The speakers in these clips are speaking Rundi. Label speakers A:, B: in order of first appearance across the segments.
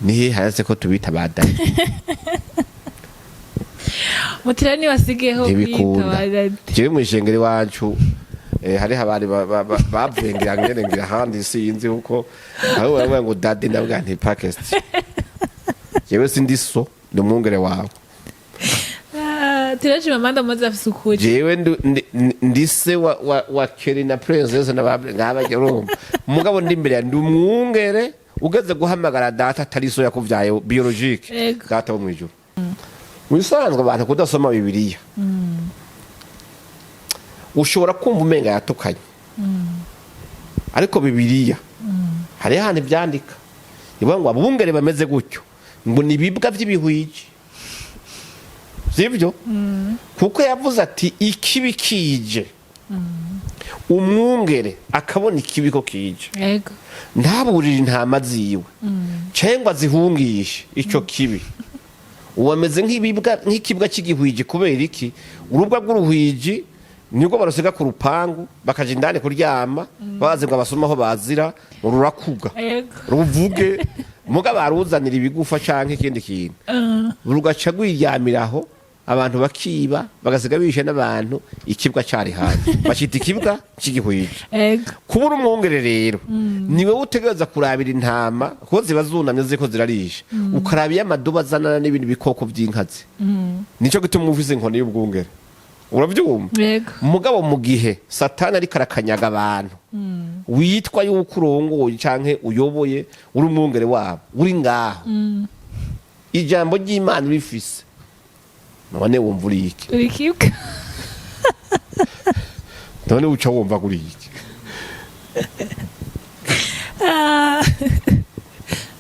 A: nihe hayase ko tubita badadi
B: mutirani wasigeho kwita badadi
A: jewe mu ishengero wacu hari habari bavuyengira ngene ngira handi sinzi uko aho baravuga ngo dadi ndavuga nti Pakistan jewe sindi so ndi umwungere wawe
B: CHIMAMANDA maze afise ukuri
A: jewe ndise wa Kelly na Princess ngabajye mugabo ndi imbere ndi umwungere ugeze guhamagara data atari so yakuvyaye biologique data wo mwijuru wisanzwe abantu kudasoma bibiliya ushobora kumva umenga yatukanye ariko bibiliya hari hane byandika ivuga ngo abungere bameze gutyo ngo nibibwa vy'ibihwije sivyo kuko yavuze ati ikibi kije umwungere akabona ikibi ko kije
B: yego
A: ntaburira intama ziwe cengwa zihungishe ico kibi uwameze nk'ikibwa cy'igihwiji kubera iki urubwa rw'uruhwiji nibwo barosiga ku rupangu bakaja indani kuryama baze ngo abasomaho bazira rurakuga ruvuge muga baruzanira ibigufa canke ikindi kintu rugaca rwiryamiraho abantu bakiba bagasiga bishe n'abantu ikibwa cari hanze bacita ikibwa cy'igihwiji kubura umwungere rero niwe utegereza kurabira intama ko ziba zunamye ziko zirarisha ukarabiye amaduba zanana n'ibindi bikoko by'inkazi nico gituma ufise inkoni y'ubwungere uravyumva mugabo mu gihe satani ari karakanyaga abantu witwa yuko urongoye canke uyoboye uri umwungere wabo uri ngaho ijambo ry'Imana rifise none wumva uri iki
B: uri kibwa
A: none uca wumva kuri iki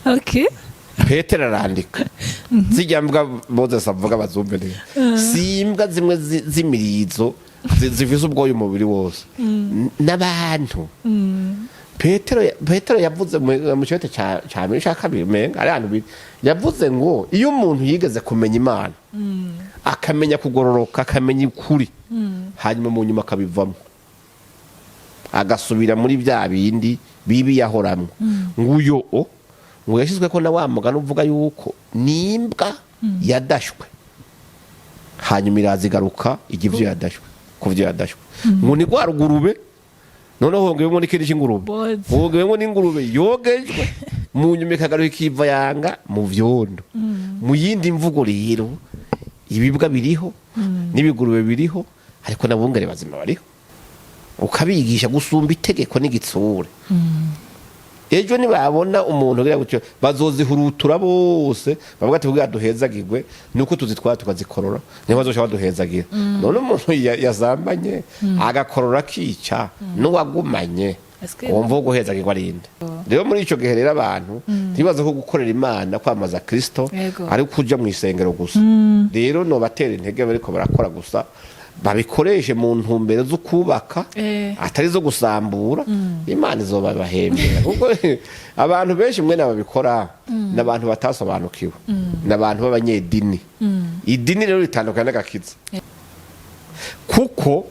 B: okay
A: Petero arandika zijya mbwa Moses avuga bazumve neza simbwa zimwe z'imirizo zifise ubwoyo umubiri wose n'abantu Petero yavuze mu cyote ca mbere ca kabiri menga ari ahantu yavuze ngo iyo umuntu yigeze kumenya Imana akamenya kugororoka akamenya ukuri hanyuma mu nyuma akabivamo agasubira muri bya bindi bibi yahoramwe nguyo ngo yashizwe ko na wa mugano uvuga yuko nimbwa yadashwe hanyuma irazigaruka igivyo yadashwe kuvyo yadashwe ngo ni gwa rugurube none hongeyemo n'ikindi cy'ingurube hongeyemo n'ingurube yogejwe mu nyuma ikagaruka ikiva yanga mu vyondo mu yindi mvugo rero ibibwa biriho n'ibigurube biriho ariko nabungere bazima bariho ukabigisha gusumba itegeko n'igitsure ejo nibabona umuntu gira gutyo bazozihurutura bose bavuga ati kugira duhezagirwe nuko tuzitwara tukazikorora niho bazoshaka duhezagira none umuntu yazambanye agakorora kica n'uwagumanye wumva guhezagirwa arinde rero muri ico gihe rero abantu ntibaze ko gukorera Imana kwamaza Kristo ari kuja mu isengero gusa rero no batera intege bariko barakora gusa babikoreshe mu ntumbero zo kubaka atari zo gusambura Imana izoba bahembera kuko abantu benshi mwe nababikora n'abantu batasobanukiwe n'abantu b'abanyedini idini rero ritandukana n'agakiza kuko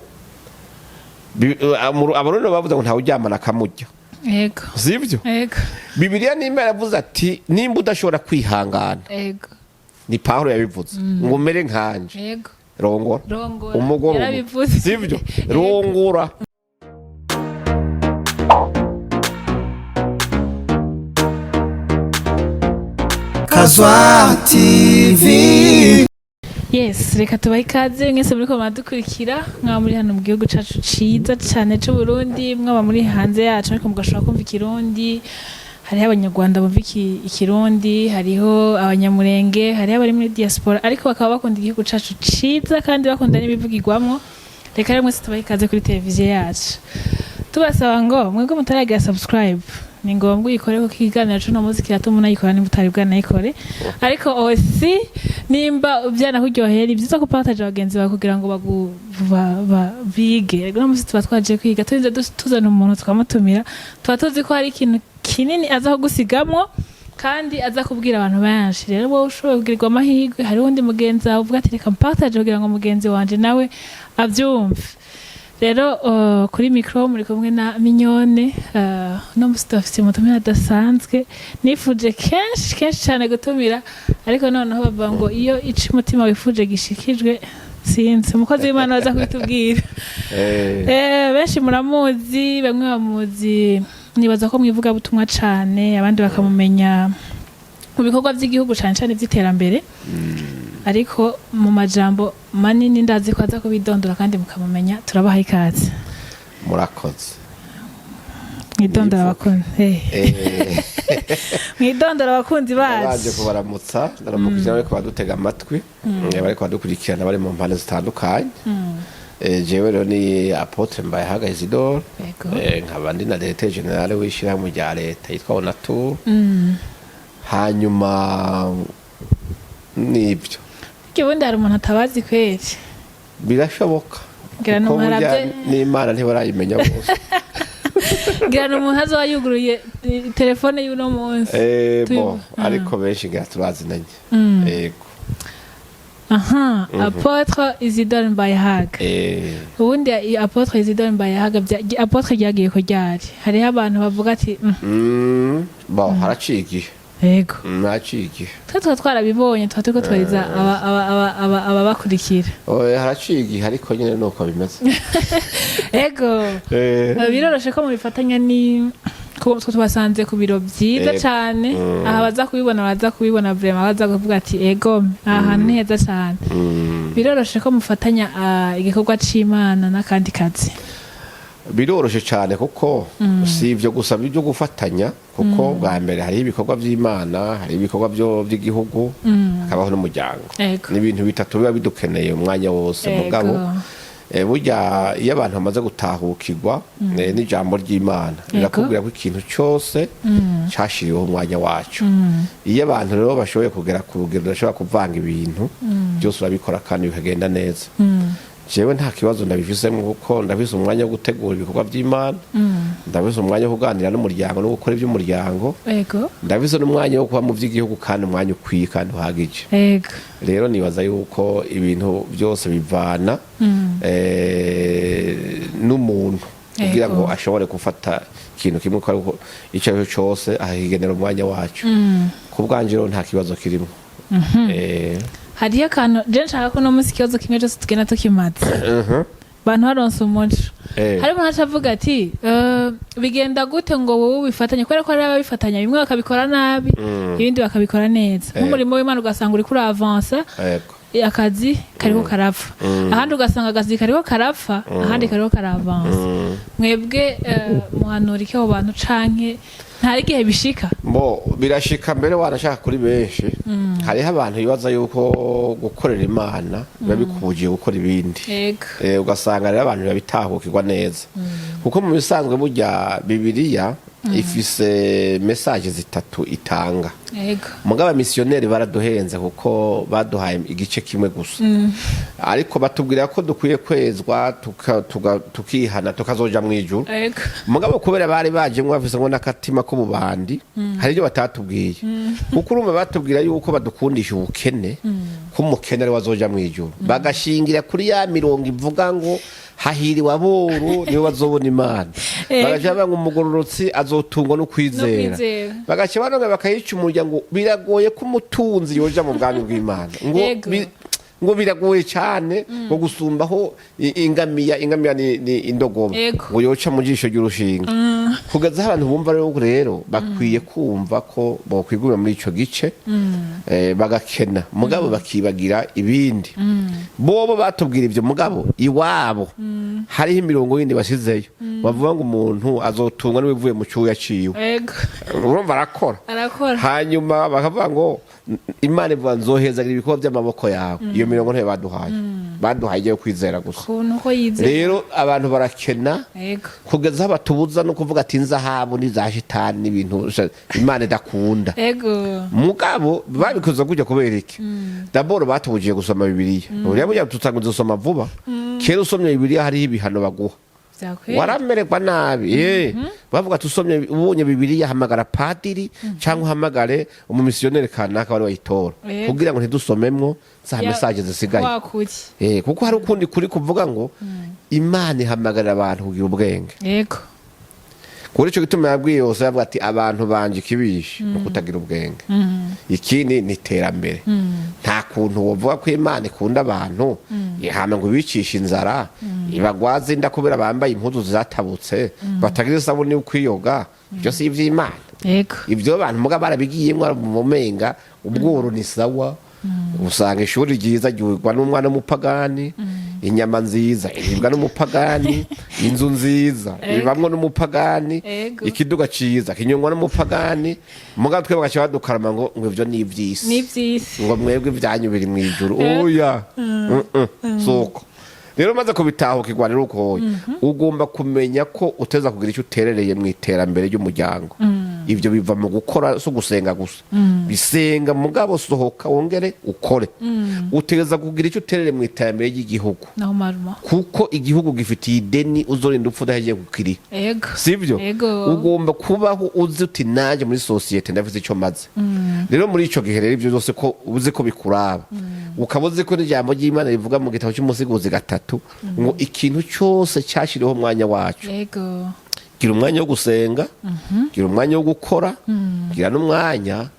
A: abarundi bavuze ngo ntawe uryamana akamurya
B: yego
A: sivyo
B: yego
A: Bibiliya n'Imana yavuze ati nimba udashobora kwihangana
B: yego
A: ni Pawulo yabivuze ngo umere nkanje
B: yego
A: rongora umugoro
B: yarabivuze
A: sivyo rongora
C: Kazwa TV.
B: Yes, reka tubahe ikaze mwese muriko muradukurikira mwaba muri hano mu gihugu cacu ciza cane c'u Burundi mwaba muri hanze yacu ariko mugashobora kumva ikirundi hariho abanyarwanda bumva ikirundi hariho abanyamurenge hariho abari muri diaspora ariko bakaba bakunda igihugu cacu ciza kandi bakunda n'ibivugirwamwo reka rero mwese tubahe ikaze kuri televiziyo yacu tubasaba ngo mwebwe mutaragira subscribe ni ngombwa uyikore ko kiganiro cyo no muziki kiratuma unayikora nimba utari bwanayikore ariko osi nimba byanahuryohera ibyiza ko partage abagenzi bawe kugira ngo bige rero n'umusi tuba twaje kwiga turinze tuzana umuntu tukamutumira tuba tuzi ko hari ikintu kinini aza kugusigamwo kandi aza kubwira abantu benshi rero wowe ushoboye kugirirwa amahirwe hari undi mugenzi wawe uvuga ati reka partage kugira ngo mugenzi wanje nawe abyumve rero kuri mikro muri kumwe na Mignone no mustafisi mutumira adasanzwe nifuje kenshi cyane gutumira ariko noneho bava ngo iyo ici mutima wifuje gishikijwe sinzi umukozi w'Imana aza kwitubwira benshi muramuzi bamwe bamuzi nibaza ko mwivuga butumwa cane abandi bakamumenya mu bikorwa by'igihugu cyane by'iterambere ariko mu majambo manini ndazi ko aza kubidondora kandi mukamumenya turabaha ikaze
A: murakoze
B: mwidondora abakunzi mwidondora abakunzi bacu
A: baje kubaramutsa ndaramukije ariko badutega amatwi bari kwadukurikirana bari mu mpande zitandukanye jewe rero ni apotre MBAYAHAGA Isidore nkaba ndi na directeur general w'ishirahamwe rya leta yitwa Onatu hanyuma nibyo
B: kibundi hari umuntu atabazi kweri
A: birashoboka
B: ngira n'umuharabye
A: n'Imana ntibarayimenya bose
B: ngira n'umuntu azoyuguruye telefone y'uno munsi
A: bo ariko benshi ngira turazinanye yego
B: apotre Isidore MBAYAHAGA ubundi apotre Isidore MBAYAHAGA apotre ryagiye ko ryari hariho abantu bavuga ati
A: bo haraciye igihe
B: yego
A: haraciye igihe
B: twa twarabibonye twa turiko twariza ababakurikira
A: haraciye igihe ariko nyine nuko bimeze
B: yego biroroshe ko mubifatanya ni ko tubasanze ku biro byiza cyane aha baza kubibona vraiment baza kuvuga ati ego aha ni heza cyane biroroshe ko mufatanya igikorwa c'Imana n'akandi kazi
A: biroroshe cyane kuko si ivyo gusa byo gufatanya kuko bwa mbere hari ibikorwa by'Imana hari ibikorwa by'igihugu hakabaho n'umuryango ni ibintu bitatu biba bidukeneye umwanya wose mugabo burya iyo abantu bamaze gutahukirwa n'ijambo ry'Imana rirakubwira ko ikintu cyose cyashiriweho umwanya wacu iyo abantu rero bashoboye kugera ku rugero bashobora kuvanga ibintu byose urabikora kandi bikagenda neza jewe nta kibazo ndabifisemo kuko ndabise umwanya wo gutegura ibikorwa by'Imana ndabise umwanya wo kuganira n'umuryango no gukora iby'umuryango ndabise n'umwanya wo kuba mu by'igihugu kandi umwanya ukwiye kandi uhagije rero nibaza yuko ibintu byose bivana n'umuntu kugira ngo ashobore gufata ikintu kimwe ko icyo ari cyo cyose ahigenera umwanya wacu ku bwanje rero nta kibazo kirimo
B: hariyo akantu je nshaka ko no munsi ikibazo kimwe cyose tugenda tukimaze bantu baronse umuco harimo ntacavuga ati bigenda gute ngo wowe bifatanye kubera ko ari ababifatanya bimwe bakabikora nabi ibindi bakabikora neza nk'umurimo w'Imana ugasanga uri kuri avance akazi kariko karapfa ahandi ugasanga akazi kariko karapfa ahandi kariko karavanse mwebwe muhanura iki abo bantu canke ntari gihe bishika
A: bo birashika mbere wanashaka kuri benshi hariho abantu bibaza yuko gukorera Imana biba bikubugiye gukora ibindi ugasanga rero abantu babitahukirwa neza kuko mu bisanzwe burya Bibiliya ifise message zitatu itanga mugaba missionnaire baraduhenze kuko baduhaye igice kimwe gusa ariko batubwira ko dukwiye kwezwa tukihana tukazoja mu ijuru mugabo kubera bari baje mwafise ngo nakatima ko bubandi hari ibyo batatubwiye kuko urumva batubwira yuko badukundisha ubukene ko umukene ari wazoja mu ijuru bagashingira kuri ya mirongo ivuga ngo hahiriwe aboru niwe bazobona Imana bagaca banga umugororotsi azotungwa no kwizera bagaca banonga bakayica umuryango biragoye ko umutunzi yoja mu bwami bw'Imana ngo biragoye cyane ngo gusumbaho ingamiya ni indogoba ngo yoca mu jisho ry'urushinga kugaza abantu bumva rero bakwiye kumva ko bokwigura muri ico gice bagakena mugabo bakibagira ibindi bobo batubwira ivyo mugabo iwabo hariho imirongo yindi basizeyo bavuga ngo umuntu azotungwa n'ibivuye mu cyuya ciwe urumva arakora hanyuma bakavuga ngo Imana ivuga nzohezagira ibikorwa by'amaboko yawe iyo mirongo ntayo baduhaye igiye kwizera gusa rero abantu barakena kugeza batubuza no kuvuga ati nzahabu niza shitani n'ibintu Imana idakunda mugabo babikoze kujya kubera iki d'abord batubugiye gusoma Bibiliya uriya burya tutanguze gusoma vuba kera usomye Bibiliya hari ibihano baguha waramererwa nabi bavuga tusomye ubonye bibiliya hamagara padiri cyangwa hamagare umumisiyoneri kanaka wari wayitora kugira ngo ntidusomemwo za message zisigaye kuko hari ukundi kuri kuvuga ngo Imana ihamagarira abantu kugira ubwenge
B: yego
A: kuri cyo gituma yabwiye yose yavuga ati abantu banje kibishe no kutagira ubwenge ikindi ni terambere nta kuntu wovuga ko Imana ikunda abantu ihama ngo bicisha inzara ibagwaze inda kubera bambaye impuzu zatabutse batagira isabuni ukwiyoga byo si ivy'Imana
B: yego
A: ivyo abantu muga barabigiyemwe mu menga ubworo ni sawa usanga ishuri ryiza ryugwa n'umwana w'umupagani inyama nziza iribwa n'umupagani inzu nziza ibamwe n'umupagani ikiduga ciza kinyongwa n'umupagani muga twe bagacha badukarama ngo ivyo ni ivyisi ngo mwebwe ivyanyu biri mu ijuru oya soko rero maze kubitahukirwa rero uko ugomba kumenya ko uteza kugira icyo uterereye mu iterambere ry'umuryango ivyo biva mu gukora so gusenga gusa bisenga mugabo sohoka wongere ukore uteza kugira icyo uterere mu iterambere ry'igihugu kuko igihugu gifitiye ideni uzorinda upfu daheje gukiri sivyo ugomba kubaho uzi uti naje muri societe ndavuze icyo maze rero muri ico gihe rero ivyo byose ko uzi ko bikuraba ukaboze ko n'ijambo ry'Imana rivuga mu gitabo cy'umusigozi gatatu ngo ikintu cyose cyashiriho umwanya wacu gira umwanya wo gusenga gira umwanya wo gukora gira n'umwanya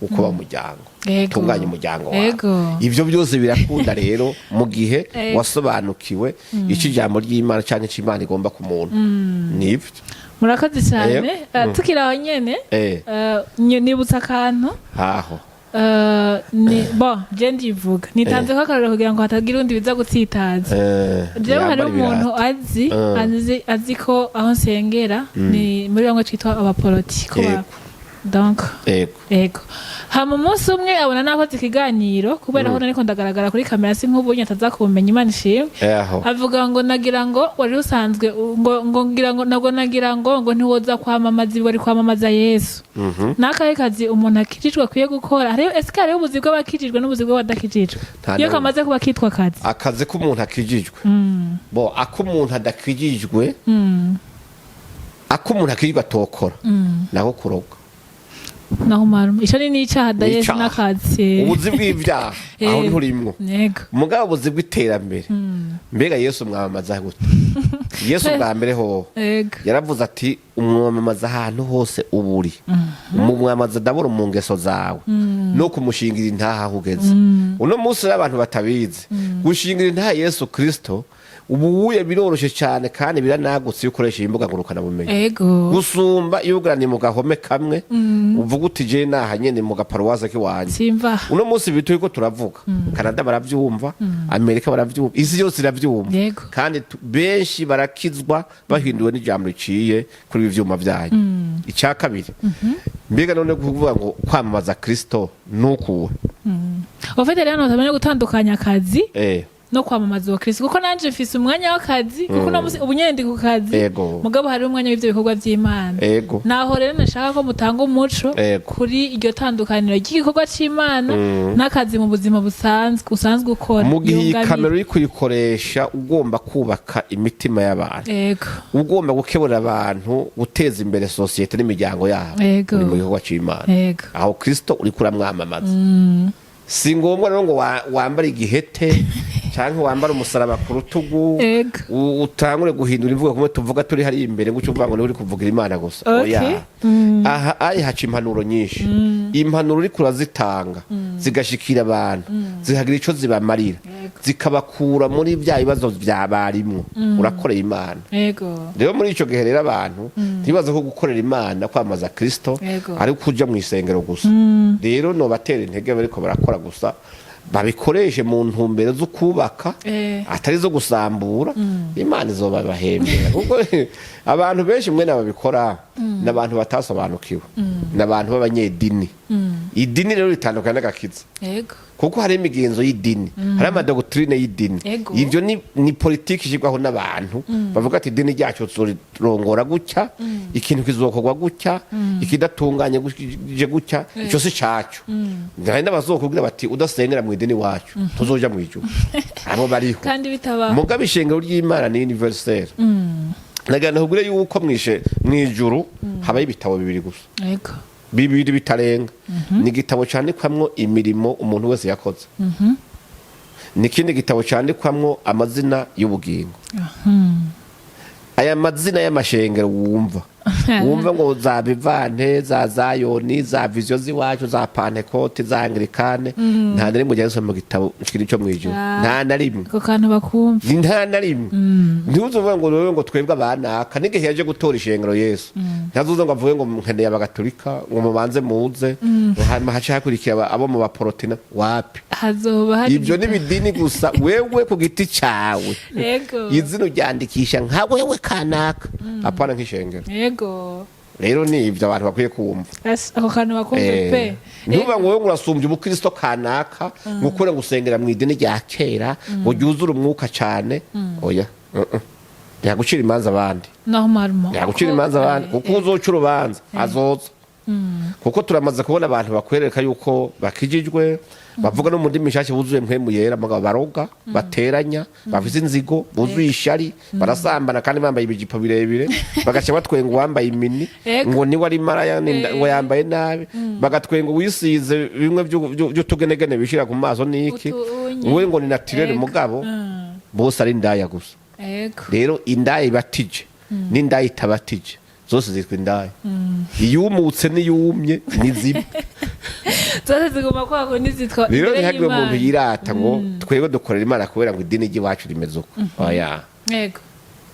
A: wo kuba umuryango tunganya umuryango wawe ivyo byose birakunda rero mu gihe wasobanukiwe iki jambo ry'Imana cyane cy'Imana igomba ku muntu nivyo
B: murakoze cyane tukiraho nyene nibutsa akantu
A: aho
B: je ndivuga nitanze ko akarero kugira ngo hatagira undi biza gutsitaza jewe hari umuntu azi ko aho nsengera ni muri bamwe twitwa abapolitiko donc ego hama umunsi umwe abona nakoze ikiganiro kubera aho nariko ndagaragara kuri kamera si nk'ubunye ataza kumenya Imana ishimwe avuga ngo nagira ngo wari usanzwe ngo ngira ngo nagira ngo ntiwoza kwamamaza ibi wari kwamamaza Yesu nakahe kazi umuntu akijijwe akwiye gukora hariyo eske hariyo ubuzi bw'abakijijwe n'ubuzi bw'abadakijijwe iyo kamaze kuba kitwa akazi
A: k'umuntu akijijwe bo ak'umuntu adakijijwe ak'umuntu akijijwe atokora naho kuroga
B: naho marume ico ni n'icyaha Yesu n'akazi
A: ubuzi bw'ivyaha aho nturimwo mugabo ubuzi bw'iterambere mbega Yesu mwamamaza gute Yesu bwa mbere ho yaravuze ati umwamamaza ahantu hose uburi umwamamaza daboro mu ngeso zawe no kumushingira intaha ugeze uno munsi y'abantu batabizi gushingira intaha Yesu Kristo ubuye biroroshe cyane kandi biranagutse yukoresha imbuga ngurukana bumenyi gusumba yugarani mu gahome kamwe uvuga uti je naha nyene mu gaparuwaza kiwanje uno munsi bitu yuko turavuga Canada baravyumva Amerika baravyumva isi yose iravyumva kandi benshi barakizwa bahinduwe n'ijambo riciye kuri ivyuma byayo icya kabiri mbega none kuvuga ngo kwamamaza Kristo nukuwe
B: ofete rero ntabwo gutandukanya akazi no kwamamaza wa Kristo kuko nanje mfise umwanya w'akazi kuko ubunyende ku kazi mugabo hari umwanya w'ivyo bikorwa by'Imana naho rero nashaka ko mutanga umuco kuri iryo tandukaniro ry'igikorwa c'Imana n'akazi mu buzima usanzwe ukora
A: mu gihe kamera uri kuyikoresha ugomba kubaka imitima y'abantu ugomba gukebura abantu guteza imbere societe n'imiryango yabo mu gikorwa c'Imana aho Kristo uri kuramwamamaza si ngombwa rero ngo wambare igihete cyangwa wambare umusaraba ku rutugu utangure guhindura imvugo kumwe tuvuga turi hari imbere ngo ucyumva ngo uri kuvugira Imana gusa oya aha ari haca impanuro nyinshi impanuro uri kurazitanga zigashikira abantu zihagira ico zibamarira zikabakura muri bya bibazo byabarimwo urakorera Imana rero muri ico gihe rero abantu ntibaza ko gukorera Imana kwamaza Kristo ari kuja mu isengero gusa rero no batera intege bariko barakora gusa babikoreshe mu ntumbero zo kubaka atari zo gusambura Imana izoba bahembera kuko abantu benshi mwe nababikora n'abantu batasobanukiwe n'abantu b'abanyedini idini rero ritandukana n'agakiza kuko hari imigenzo y'idini hari amadoctrine y'idini ivyo ni politiki ishigwaho n'abantu bavuga ati idini ryacu tuzorongora gutya ikintu kizokorwa gutya ikidatunganye gutya ico si cacu ndahari n'abazokubwira bati udasengera mu idini wacu tuzoja mu ijuru abo bariho
B: kandi bitaba
A: mugabe ishengero ry'Imana ni universel nagana hubure yuko mwijuru habaye ibitabo bibiri gusa
B: yego
A: bibiri bitarenga ni igitabo cyandikwamwo imirimo umuntu wese yakoze nikindi gitabo cyandikwamwo amazina y'ubugingo aya mazina y'amashengero wumva ngo za bivante za zayoni za viziyo ziwacu za pantekote za anglikane nta na rimwe ujya mu gitabo kiri cyo mwijuru nta na rimwe
B: ko kantu bakumva
A: nta na rimwe ntuzuvuga ngo rero ngo twebwe abanaka n'igihe yaje gutora ishengero Yesu ntazuza ngo avuge ngo nkeneye abagatolika ngo mubanze muze hanyuma haca hakurikira abo mu baporotina wapi
B: hazoba hari
A: ibyo n'ibidini gusa wewe ku giti cyawe
B: yego
A: izina uryandikisha nka wewe kanaka apana nk'ishengero
B: yego
A: rero ni ibyo abantu bakwiye kumva
B: ako kantu bakumva pe
A: ntuba ngo wowe urasumbye ubukristo kanaka gukora gusengera mu idini rya kera ngo ryuzure umwuka cyane oya yagucira imanza abandi
B: normalement
A: yagucira imanza abandi kuko uzoca urubanza azoza kuko turamaze kubona abantu bakwereka yuko bakijijwe bavuga no mu ndimi nshyashya buzuye mpemu yera mugabo baroga bateranya bafite inzigo buzuye ishari barasambana kandi bambaye ibijipo birebire bagaca batwenga uwambaye imini ngo niwe ari maraya ngo yambaye nabi bagatwenga uwisize bimwe by'utugenegene bishira ku maso niki we ngo ni naturel mugabo bose ari indaya gusa rero indaya ibatije n'indaya itabatije zose zitwa indaya iyumutse n'iyumye n'izibi
B: zose zigomba kwako nizitwa
A: rero ntihagire umuntu yirata ngo twebwe dukorera Imana kubera ngo idini ry'iwacu rimeze uko oya
B: yego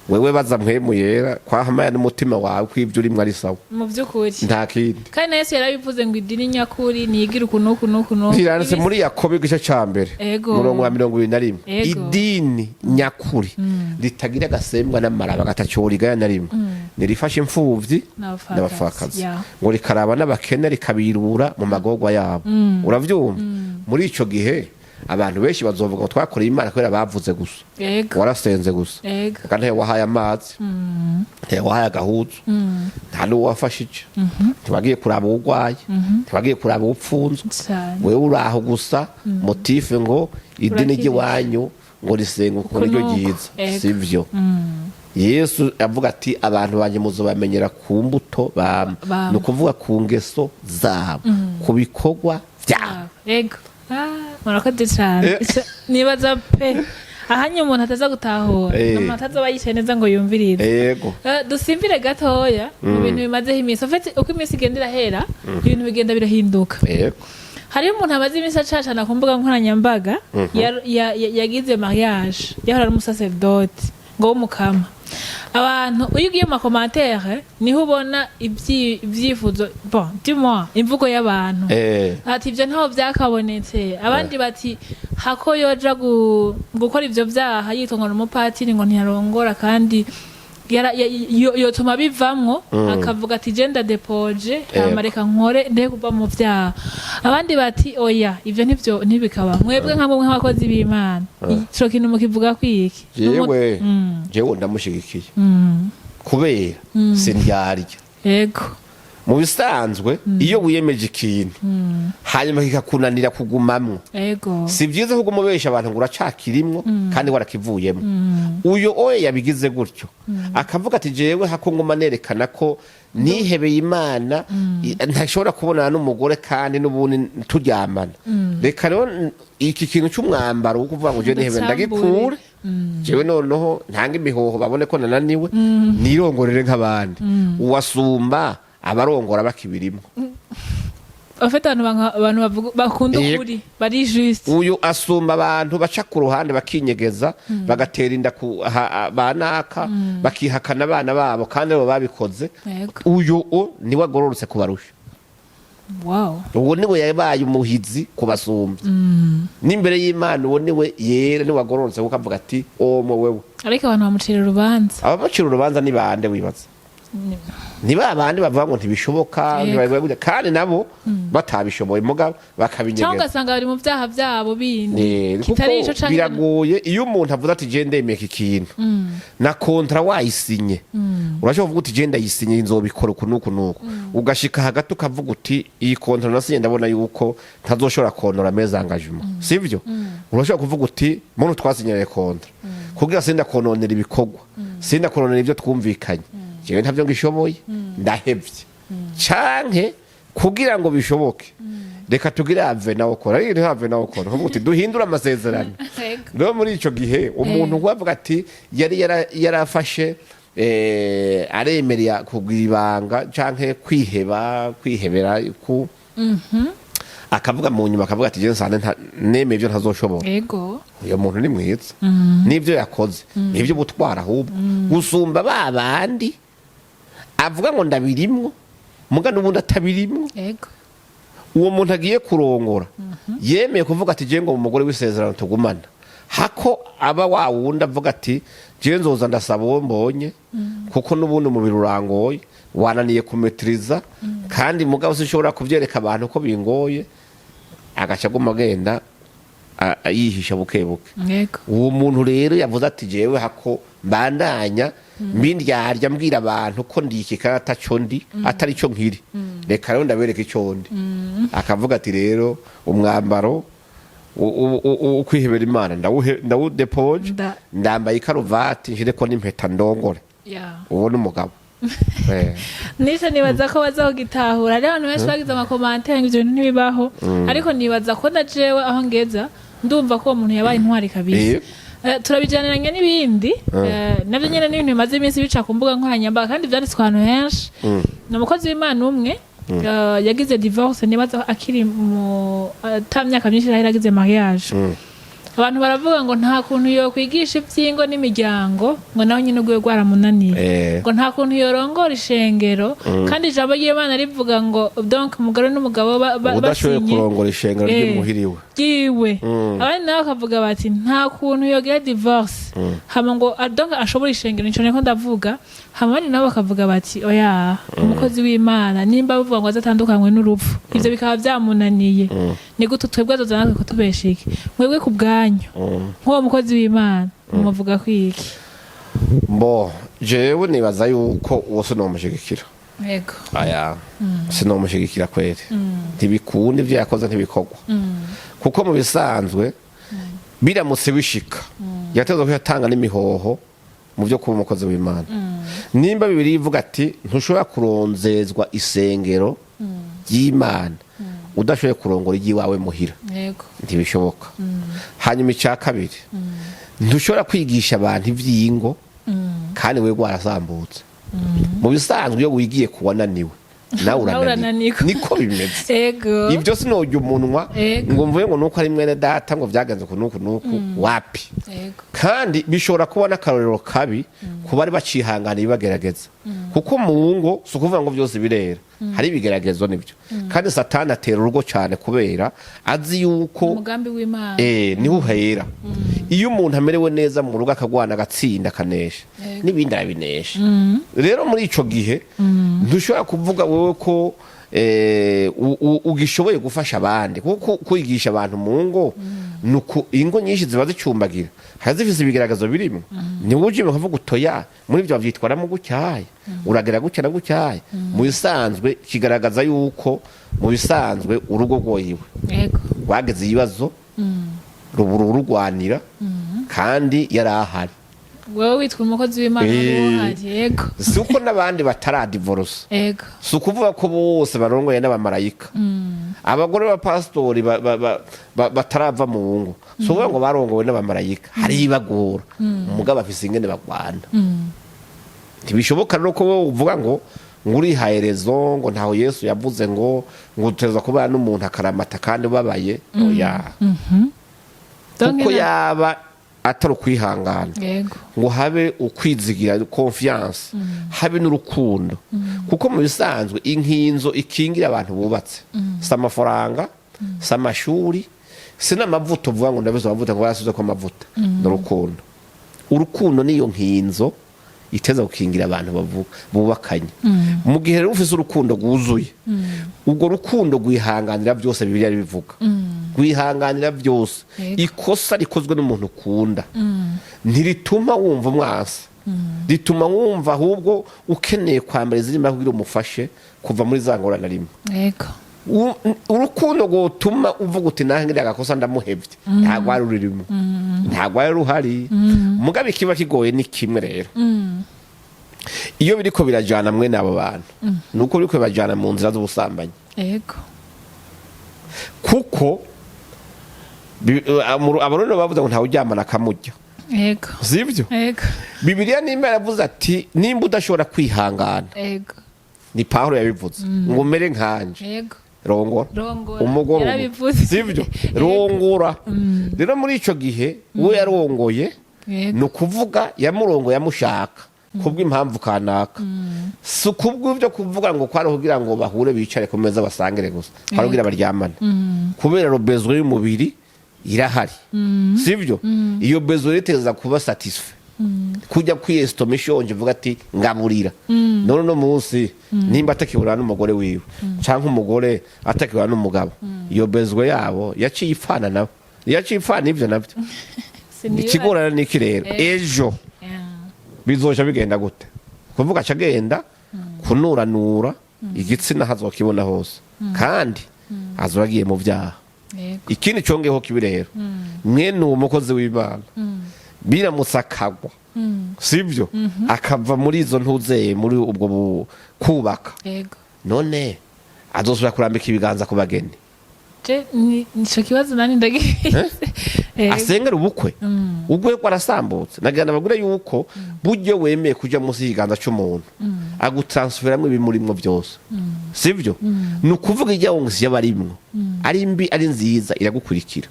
A: wewe baza mpemu yera kwahamaya n'umutima wawe ko ibyo urimo ari sawa
B: mu by'ukuri
A: nta kindi
B: kandi na Yesu yarabivuze ngo idini nyakuri niyigira ukuntu
A: biranditse muri Yakobo igice cya mbere murongo wa 21 idini nyakuri ritagira agasembwa n'amaraba gatacyoriga na rimwe nirifashe imfuvyi n'abapfakazi ngo rikaraba n'abakene rikabirura mu magorwa yabo uravyumva muri ico gihe abantu benshi bazovuga ngo twakoreye Imana kubera bavuze gusa warasenze gusa kandi wahaye amazi wahaye agahuzu nta n'uwo wafashije ntibagiye kuraba urwaye ntibagiye kuraba upfunzwe wewe uraho gusa motife ngo idini ry'iwanyu ngo risenga ukuntu ryo ryiza sivyo Yesu avuga ati abantu banje muzobamenyera ku mbuto ni ukuvuga ku ngeso zabo ku bikorwa byabo
B: yego murakoze cyane nibaza pe ahanye umuntu ataza gutahura umuntu atazoba yicaye neza ngo yumvirize
A: yego
B: dusimvire gatoya mu bintu bimazeho iminsi uko iminsi igenda irahera ibintu bigenda birahinduka
A: yego
B: hariho umuntu amaze iminsi acacana ku mbuga nkoranyambaga yagize mariage yahora ari umusaseridoti ngo w'umukama abantu iyo ugiye mu makomantere niho ubona ibyifuzo bon dis-moi imvugo y'abantu ati ibyo ntaho byakabonetse abandi bati hako yoja gukora ibyo byaha yitwa ngo umupatiri ngo ntiyorongora kandi yotuma bivamwo akavuga ati genda depoje amareka nkore nde kuva mu byaha abandi bati oya ibyo ntibikaba mwebwe nk'abakozi b'Imana ico kintu mukivuga kwiki
A: jewe ndamushigikiye kubera sindyarya
B: yego
A: mu bisanzwe iyo wiyemeje ikintu hanyuma kikakunanira kugumamwo si byiza kuguma ubesha abantu ngo uracakirimwo kandi warakivuyemo uyo oye yabigize gutyo akavuga ati jewe hako nguma nerekana ko nihebeye Imana ntashobora kubonana n'umugore kandi n'ubundi turyamana reka rero iki kintu cy'umwambaro wo kuvuga ngo je nihebeye ndagikure jewe noneho ntanga imihoho babone ko nananiwe nirongorere nk'abandi uwasumba abarongora bakibirimo
B: afite abantu bakunda ukuri bari juste
A: uyu asumba abantu baca ku ruhande bakinyegeza bagatera inda ku banaka bakihakana abana babo kandi abo babikoze uyu niwe agororotse kubarusha uwo niwe yabaye umuhizi kubasumbya n'imbere y'Imana uwo niwe yera niwe agororotse kuko avuga ati omo wewe
B: ariko abantu bamucira urubanza
A: abamucira urubanza ni bande wibaza ni babandi bavuga ngo ntibishoboka kandi nabo batabishoboye mugabo bakabinyegeza
B: cyangwa ugasanga bari mu byaha byabo bindi
A: kitari ico canke biragoye iyo umuntu avuze ati je ndemeye iki kintu na kontra wayisinye urashobora kuvuga uti je ndayisinye nzobikora uku nuku ugashika hagati ukavuga uti iyi kontra nasinye ndabona yuko ntazoshobora konora meza engagement sivyo urashobora kuvuga uti muntu twasinyeye kontra kugira senda kononera ibikorwa sindakuronera ibyo twumvikanye jewe ntavyo ngishoboye ndahevye canke kugira ngo bishoboke reka tugire have nawe ukora rero have nawe ukora nkuko uti duhindura amasezerano rero muri ico gihe umuntu wavuga ati yari yarafashe aremerera kugira ibanga canke kwihebera ku akavuga mu nyuma akavuga ati je nsane neme ibyo ntazoshobora
B: yego
A: uyo muntu ni mwiza nivyo yakoze nivyo butwara ahubwo gusumba babandi avuga ngo ndabirimwo muga nubundi atabirimwo
B: yego
A: uwo muntu agiye kurongora yemeye kuvuga ati je ngo mu mugore w'isezerano tugumana hako aba wa wundi avuga ati je nzoza ndasaba uwo mbonye kuko nubundi umubiri urangoye wananiye kumetriza kandi mugabo sinshobora kuvyereka abantu ko bingoye agaca guma agenda yihisha bukebuke uwo muntu rero yavuze ati jewe hako mbandanya mbindyarya mbwira abantu ko ndikika ataco ndi atari cyo nkiri reka rero ndabereka ico ndi akavuga ati rero umwambaro ukwihebera Imana ndawudepoje ndambaye ikaruvati nshireko n'impeta ndongore uwo ni umugabo
B: nisho nibaza ko bazaho gitahura rero abantu benshi bagize amakomante ngo ibyo bintu ntibibaho ariko nibaza ko najewe aho ngeza ndumva ko uwo muntu yabaye intwari kabisa turabijaniranye n'ibindi navyo nyene n'ibintu bimaze iminsi bica ku mbuga nkoranyambaga kandi vyanditswe ahantu henshi ni umukozi w'Imana umwe yagize divorce nibaza akiri mu myaka myinshi yaragize mariage abantu baravuga ngo nta kuntu yo kwigisha ivyingo n'imiryango ngo naho nyine ugwe gwaramunaniye ngo nta kuntu yorongora ishengero kandi ijambo ry'Imana rivuga ngo donc umugore n'umugabo
A: udashoboye kurongora ishengero ry'umuhiriwe
B: yiwe abandi nabo bakavuga bati nta kuntu yogira divorce hama ngo donc ashobora ishengero nico niko ndavuga hama abandi nabo bakavuga bati oya umukozi w'Imana nimba bavuga ngo azatandukanywe n'urupfu ivyo bikaba vyamunaniye ni gute twebwe azozanaka ko tubeshike mwebwe ku nk'uwo mukozi w'Imana umuvuga kwiki
A: mbo jewe nibaza yuko uwo sinomushigikira
B: yego
A: aya sinomushigikira kweri ntibikunda ivyo yakoze ntibikogwa kuko mu bisanzwe biramutse bishika yatezwe ko yatanga n'imihoho mu byo kuba umukozi w'Imana nimba bibiri ivuga ati ntushobora kuronzezwa isengero ry'Imana udashoboye kurongora igiwawe muhira ntibishoboka hanyuma icya kabiri ntushobora kwigisha abantu ivyingo kandi wewe warasambutse mu bisanzwe iyo wigiye kuwananiwe nawe urananiwe niko bimeze ibyo sinojya umunwa ngo mvuye ngo nuko ari mwene data ngo vyagenze ku nuku wapi kandi bishobora kuba n'akarorero kabi kuba ari bacihanganiye bagerageza kuko mu ngo si ukuvuga ngo byose birera hari ibigeragezo nibyo kandi satani atera urugo cyane kubera azi yuko
B: umugambi w'Imana
A: niho uhera iyo umuntu amerewe neza mu rugo akagwana agatsinda akanesha n'ibindi arabinesha rero muri ico gihe ntushobora kuvuga wewe ko ugishoboye gufasha abandi kuko kwigisha abantu mu ngo nuko ingo nyinshi ziba zicumbagira hazifise ibigaragazo birimo ni wuje bakavuga utoya muri byo bavyitwaramo gucyaye uragera gucya na gucyaye mu bisanzwe kigaragaza yuko mu bisanzwe urugo rwoyiwe
B: yego
A: wageze ibibazo ruburu rugwanira kandi yarahari
B: wewe witwa umukozi w'Imana n'uhari yego
A: suko nabandi bataradivorce
B: yego
A: sukuvuga ko bose barongoye n'abamarayika abagore ba pastori batarava mu ngo suvuga ngo barongowe n'abamarayika hari ibagora umugabo afise ingene bagwana ntibishoboka rero ko wowe uvuga ngo nguri hayerezo ngo ntaho Yesu yavuze ngo uteza kubana n'umuntu akaramata kandi babaye oya kuko yaba atari ukwihangana ngo habe ukwizigira confiance habe n'urukundo kuko mu bisanzwe inkinzo ikingira abantu bubatse s'amafaranga s'amashuri sinamavuta uvuga ngo ndabizo amavuta ngo barasuze ko amavuta n'urukundo urukundo niyo nkinzo iteza gukingira abantu bubakanye mu gihe rero ufise urukundo rwuzuye ubwo rukundo gwihanganira byose Bibiliya bivuga gwihanganira byose ikosa rikozwe n'umuntu ukunda ntirituma wumva umwasa rituma wumva ahubwo ukeneye kwambara izirima kugira umufashe kuva muri za ngorane rimwe
B: yego
A: urukundo gutuma uvuga uti nange agakosa ndamuhevye ntagwa rurimo ntagwa ruhari mugabe kiba kigoye ni kimwe rero iyo biriko birajana mwe n'abo bantu nuko biriko birajana mu nzira z'ubusambanyi
B: yego
A: kuko abarundi bavuze ngo ntawe uryamana akamurya
B: yego
A: sivyo
B: yego
A: Bibiliya nimba yaravuze ati nimba udashobora kwihangana
B: yego
A: ni Pawulo yabivuze ngo umere nkanje
B: yego
A: rongora
B: rongora
A: umugore
B: yarabivuze
A: sivyo rongora rero muri ico gihe we yarongoye
B: yego
A: no kuvuga yamurongoye yamushaka kubw'impamvu kanaka si kubw'ibyo kuvuga ngo kwari kugira ngo bahure bicare ku meza basangire gusa kwari kugira baryamane kubera besoin y'umubiri irahari sivyo iyo besoin iteza kuba satisfait kujya kwiyestoma ishonje vuga ati ngaburira none no munsi nimba atakibura n'umugore wiwe canke umugore atakibura n'umugabo iyo besoin yabo yaciye ipfana nabo yaciye ipfana ivyo navyo ikigorana niki rero ejo bizoja bigenda gute kuvuga acagenda kunuranura igitsina hazokibona hose kandi azoragiye mu vyaha ikindi congeho kibi rero mwene uwo mukozi w'Imana biramusakagwa sivyo akava muri izo ntuzeye muri ubwo kubaka none azosubira kurambika ibiganza ku bageni
B: nico kibazo nani ndagize
A: asengera ubukwe ubwo ko arasambutse nagana bagure yuko buryo wemeye kuja munsi y'iganza cy'umuntu agutransferamwe ibimurimwo byose sivyo nukuvuga ijya wongisi yabarimwo ari mbi ari nziza iragukurikira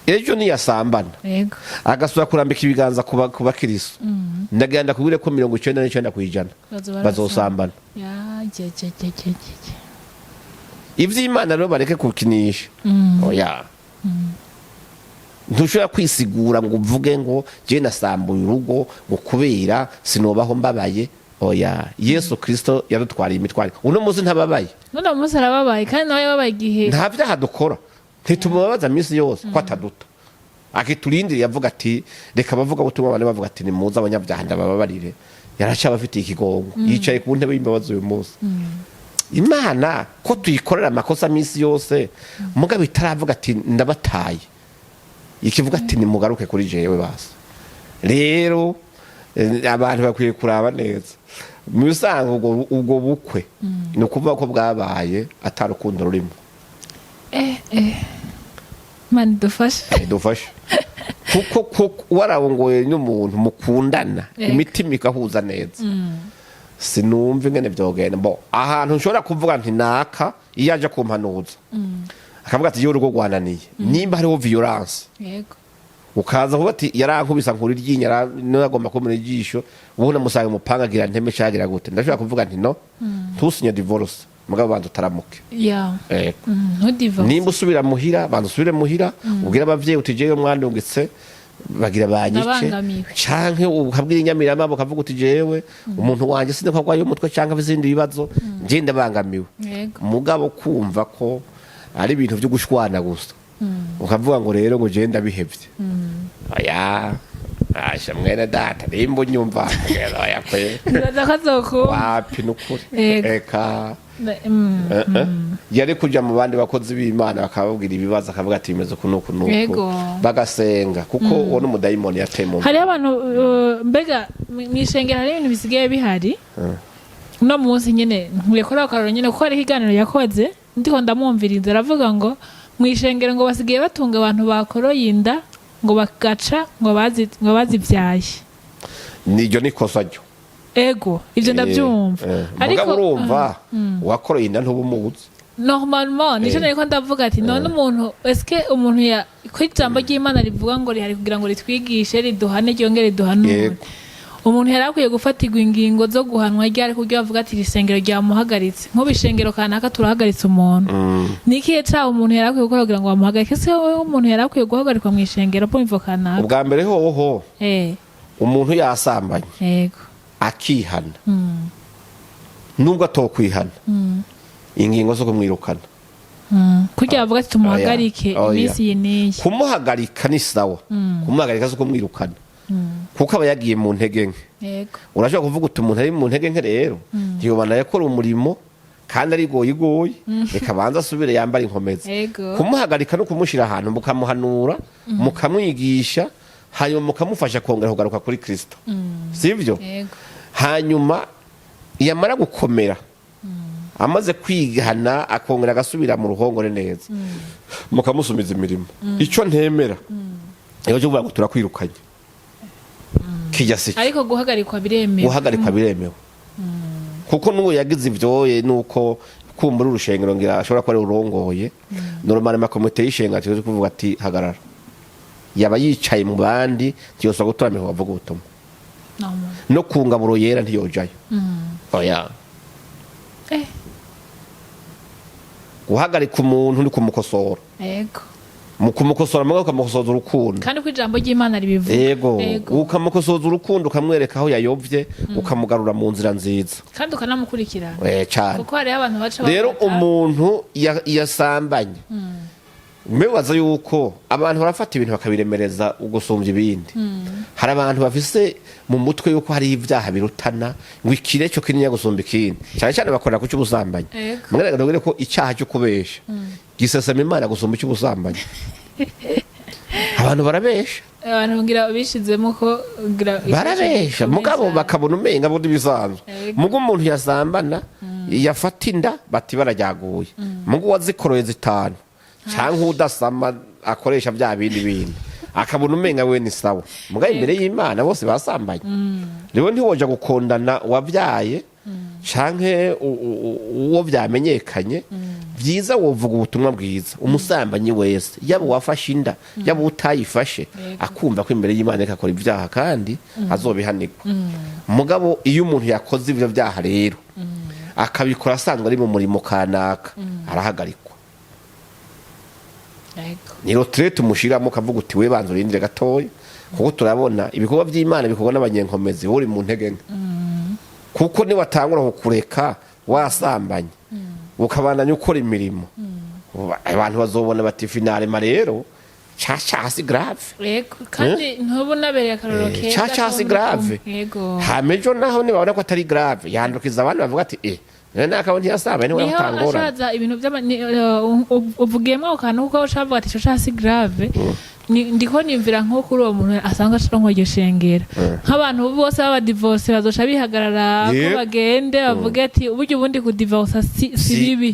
A: ejo ni yasambana
B: yego
A: agasura kurambika ibiganza ku bakristo ndagenda kubire ko 99% bazosambana
B: ya je
A: ivy'Imana rero bareke kukinisha oya ntushobora kwisigura ngo uvuge ngo je nasambuye urugo ngo kubera sinobaho mbabaye oya Yesu Kristo yadutwariye imitwaro uno munsi ntababaye
B: none munsi arababaye kandi nawe yababaye igihe
A: nta vyaha dukora ntitumubabaza minsi yose ko ataduta akiturindiriye avuga ati reka bavuga ubutumwa bane bavuga ati ni muza abanyabyaha ndababarire yaracaba afite ikigongo yicaye ku ntebe y'imbabazi uyu munsi Imana ko tuyikorera amakosa minsi yose mugabo itaravuga ati ndabataye ikivuga ati ni mugaruke kuri jewe basi rero abantu bakwiye kuraba neza mu bisanzwe ubwo bukwe ni ukuvuga ko bwabaye atarukundo rurimo
B: mani dufashe
A: kuko warawongoye n'umuntu mukundana imitima ikahuza neza sinumva ingene byogenda bo ahantu nshobora kuvuga nti naka iyo aje kumpanuza akavuga ati yo rugo rwananiye nimba hariho violence
B: yego
A: ukaza kuba ati yarankubisa nkuri ry'inyara nagomba ko muri ijisho ubona musanga umupangagira nteme cagira gute ndashobora kuvuga nti no tusinya divorce mugabo bantu taramuke
B: ya no divorce
A: nimba usubira muhira bantu usubire muhira ubwira abavyeyi uti jewe mwandungitse bagira banyice canke ukabwira inyamirama bakavuga uti jewe umuntu wanje sinde ko kwayo umutwe canke bizindi bibazo nje ndabangamiwe mugabo kumva ko ari ibintu byo gushwana gusa ukavuga ngo rero ngo je ndabihevye aya asha mwene data nimba unyumva oya kwe
B: ndakazoko
A: wapi nukuri eka yari kuja mu bandi bakozi b'Imana bakababwira ibibazo akavuga ati bimeze kunuko bagasenga kuko uwo n'umudayimoni yatemo
B: hari abantu mbega mwishengera hari ibintu bisigaye bihari no munsi nyene nkuyekora akaroro nyene ko ari higaniro yakoze ndiko ndamwumviriza aravuga ngo mwishengero ngo basigaye batunga abantu bakoroye inda ngo bagaca ngo bazivyaye
A: niryo nikosa ryo
B: ego ivyo ndavyumva
A: ariko urumva wakoroye inda ntubumuzi
B: normalement nico nariko ndavuga ati none umuntu eske umuntu ya kwijambo ry'Imana rivuga ngo rihari kugira ngo ritwigishe riduhane ryongere riduhanure umuntu yarakwiye gufatirwa ingingo zo guhanwa ryari kugira avuga ati risengero ryamuhagaritse nk'ubishengero kanaka turahagaritse umuntu nikiye ca umuntu yarakwiye gukora kugira ngo bamuhagarike se umuntu yarakwiye guhagarikwa mwishengero po imvo kanaka
A: ubwa mbere hoho umuntu yasambanye yego akihana nubwo atokwihana ingingo zo kumwirukana
B: kugira avuga ati tumuhagarike iminsi yiniye
A: kumuhagarika ni sawa kumuhagarika zo kumwirukana kuko aba yagiye mu ntege nke
B: yego
A: urashobora kuvuga uti umuntu ari mu ntege nke rero ntiyobana yakora umurimo kandi ari goyigoyi reka banza asubire yambara inkomezi kumuhagarika no kumushira ahantu mukamuhanura mukamwigisha hanyuma mukamufasha kongera kugaruka kuri Kristo sivyo
B: yego
A: hanyuma yamara gukomera amaze kwigana akongera agasubira mu ruhongore neza mukamusumiza imirimo icyo ntemera iyo cyo vuga ngo turakwirukanye kijya se
B: ariko guhagarikwa biremewe
A: kuko n'uwo yagize ivyoye nuko kumbura urushengero ngira ashobora kuba ari urongoye normal makomite y'ishengero cyo kuvuga ati hagarara yaba yicaye mu bandi cyose gutora miho bavuga ubutumwa no kungaburo yera ntiyojayo oya guhagarika umuntu ni kumukosora
B: yego
A: mukumukosora mugabo ukamukosoza urukundo
B: kandi ko ijambo ry'Imana ribivuga
A: yego ukamukosoza urukundo ukamwereka aho yayovye ukamugarura mu nzira nziza
B: kandi ukanamukurikirana
A: cyane
B: kuko hari abantu baca
A: rero umuntu yasambanye mbebaza yuko abantu barafata ibintu bakabiremereza ugusumbya ibindi hari abantu bafise mu mutwe yuko hari ibyaha birutana ngo ikire cyo kinini gusumba ikindi cyane cyane bakorera ku cy'ubusambanyi mwereka ko icyaha cyo kubesha gisesema Imana gusumba cy'ubusambanyi abantu barabesha
B: abantu ngira bishizemo ko
A: barabesha mugabo bakabona umenga bundi bisanzwe mugo umuntu yasambana yafata inda bati barajyaguye mugo wazikoroye zitanu cyangwa udasama akoresha bya bindi akabona umenga we ni sawa mugaye imbere y'Imana bose basambanye rero ntiwoja gukondana wabyaye canke uwo byamenyekanye byiza wovuga ubutumwa bwiza umusambanyi wese yaba wafashe inda yaba utayifashe akumva ko imbere y'Imana akakora ibyaha kandi azobihanirwa mugabo iyo umuntu yakoze ibyo byaha rero akabikora asanzwe ari mu murimo kanaka arahagarikwa ni retraite umushiramo kavuga uti we banzo rindire gatoya kuko turabona ibikorwa by'Imana bikorwa n'abanyenkomezi buri mu ntege nke kuko ni watangura kukureka wasambanye ukabandanya ukora imirimo abantu bazobona bati finale marero chachasi grave
B: yego kandi ntubona bereye akaroro keza
A: chachasi grave
B: yego
A: hamejo naho ni babona ko atari grave yandukiza abantu bavuga ati nene akabonti yasaba ni we utangora
B: ashaza ibintu uvugiyemo kantu kuko ushavuga ati chachasi grave ndiko nimvira nko kuri uwo muntu asanga ashonko gishengera nk'abantu bose baba divorce bazosha bihagarara ko bagende bavuga ati uburyo ubundi ku divorce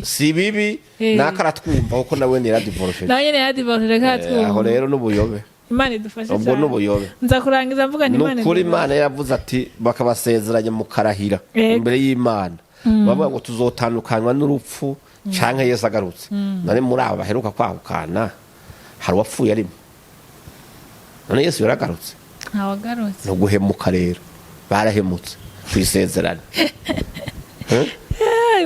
B: si bibi nakaratwumva kuko nawe ni divorce nawe ni divorce reka twumva
A: aho rero n'ubuyobe
B: Imana idufashe cyane
A: ubwo n'ubuyobe
B: nza kurangiza mvuga ni Imana
A: kuri Imana yavuze ati bakabasezeranya mu karahira imbere y'Imana bavuga ngo tuzotandukanywa n'urupfu canke Yesu agarutse none muri aba baheruka kwahukana hari wapfuye arimo none Yesu yaragarutse
B: ntawagarutse
A: no guhemuka rero barahemutse twisezerana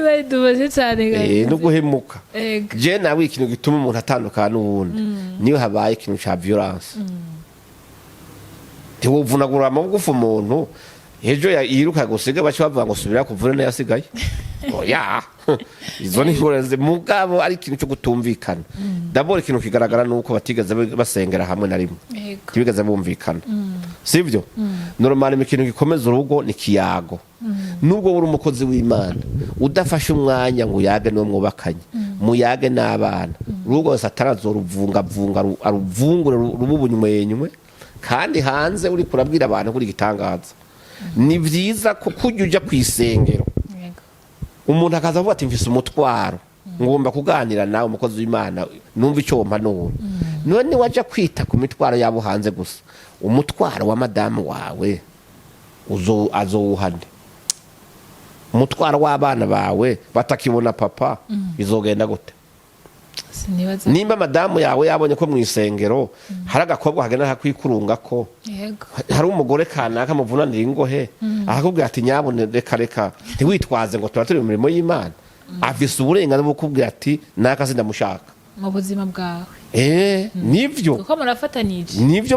B: bari dubaje cyane
A: no guhemuka je nawe ikintu gituma umuntu atandukana n'uwundi niyo habaye ikintu ca violence ntiwuvunagura amagufa umuntu ejo yiruka gusiga bacu bavuga ngo subira kuvuna na yasigaye oya izo ni ngorenze mugabo ari ikintu cyo gutumvikana dabora ikintu kigaragara nuko batigeze basengera hamwe na rimwe kibigeze bumvikana sivyo normal ikintu gikomeza urugo ni kiyago nubwo uri umukozi w'Imana udafashe umwanya ngo yage no mwubakanye muyage n'abana urugo satarazoruvunga aruvungure rububunywenywe kandi hanze uri kurabwira abantu kuri gitangaza ni vyiza ko kujya kwisengero umuntu akaza avuga ati mfise umutwaro ngomba kuganira nawe umukozi w'Imana numva icyo wompanura none waje kwita ku mitwaro yabo hanze gusa umutwaro wa madamu wawe azowuhane umutwaro w'abana bawe batakibona papa bizogenda gute nimba madamu yawe yabonye ko mwisengero hari agakobwa hagenda hakwikurunga ko hari umugore kanaka muvunanira ingohe akakubwira ati nyabone reka ntiwitwaze ngo tuba turi mu mirimo y'Imana afise uburenganzira bwo kubwira ati naka sindamushaka
B: mu buzima bwawe
A: nivyo
B: kuko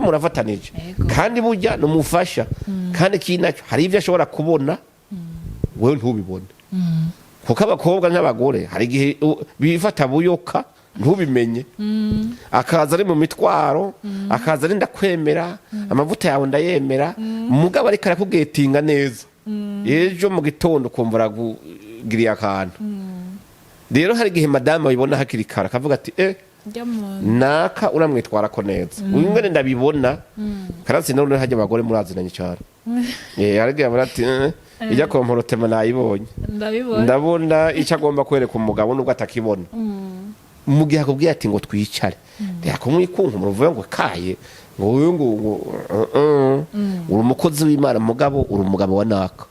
A: murafatanije kandi burya numufasha kandi kinacyo hari ivyo ashobora kubona wewe ntubibone kuko abakobwa n'abagore hari igihe bifata buyoka ntubimenye akaza ari mu mitwaro akaza ari ndakwemera amavuta yawe ndayemera mugabo ariko arakugetinga neza ejo mu gitondo kumva aragiriye akantu rero hari igihe madamu abibona hakiri kare akavuga ati naka uramwitwara ko neza uyu ngene ndabibona karatsi none hajya abagore murazinanye cyane aragira barati ijya komporotema nayibonye ndabona icyo agomba kwereka umugabo nubwo atakibona mu gihe akubwiye ati ngo twicare yakumwikunka muvuye ngo kaye ngo uyu ngo uri umukozi w'Imana mugabo uri umugabo wa naka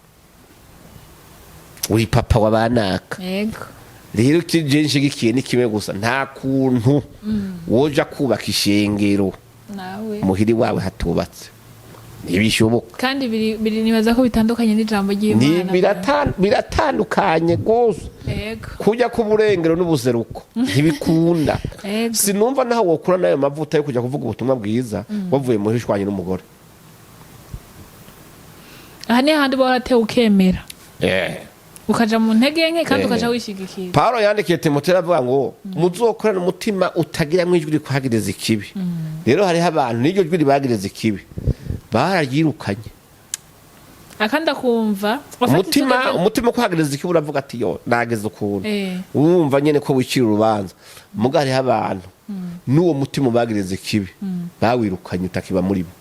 A: uri papa wa banaka
B: yego
A: rero kijenje gikiye ni kimwe gusa nta kuntu woja kubaka ishengero
B: nawe
A: muhiri wawe hatubatse ntibishoboka
B: kandi biri nibaza ko bitandukanye n'ijambo ry'Imana
A: biratandukanye gose
B: yego
A: kujya ku burengero n'ubuseruko ntibikunda sinumva naho wokura nayo mavuta yo kujya kuvuga ubutumwa bwiza wavuye mu hishwanye n'umugore
B: aha ni handi baratewe ukemera ukaja mu ntege nke kandi ukaja wishigikira
A: Paulo yandikiye Timoteyo avuga ngo muzokorana umutima utagira mwijwi rikuhagiriza ikibi rero hariho abantu n'iryo jwi ribagiriza ikibi bararyirukanye
B: akanda kumva
A: umutima kuhagiriza ikibi uravuga ati yo nageze ukuntu wumva nyene ko wicira urubanza muga hariho abantu n'uwo mutima ubagiriza ikibi bawirukanye utakiba muri bo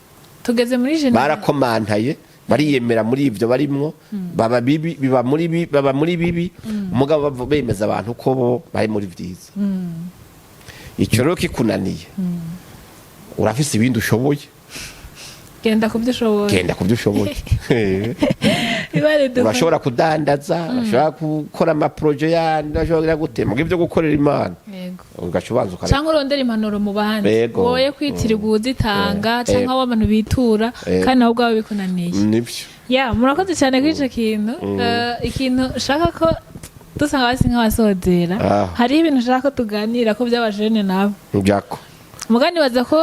B: tugeze muri jenoside
A: barakomantaye bariyemera muri ivyo barimwo baba muri bibi umugabo bemeza abantu ko bo bari muri vyiza icyo rero kikunaniye urafise ibindi ushoboye
B: genda kubyo ushoboye
A: urashobora kudandaza urashobora gukora amaproje yandi urashobora gutema ibyo gukorera Imana ugacubanza ukara
B: cyangwa urondera impanuro mu bandi woye kwitirirwa uzitanga cyangwa abantu bitura kandi nawe ubwawe bikunaniye
A: nibyo
B: murakoze cyane kuri icyo kintu ikintu shaka ko dusanga basi nk'abasodera hariho ibintu ushaka ko tuganira ko by'abajene nabo
A: byako
B: mugani baza ko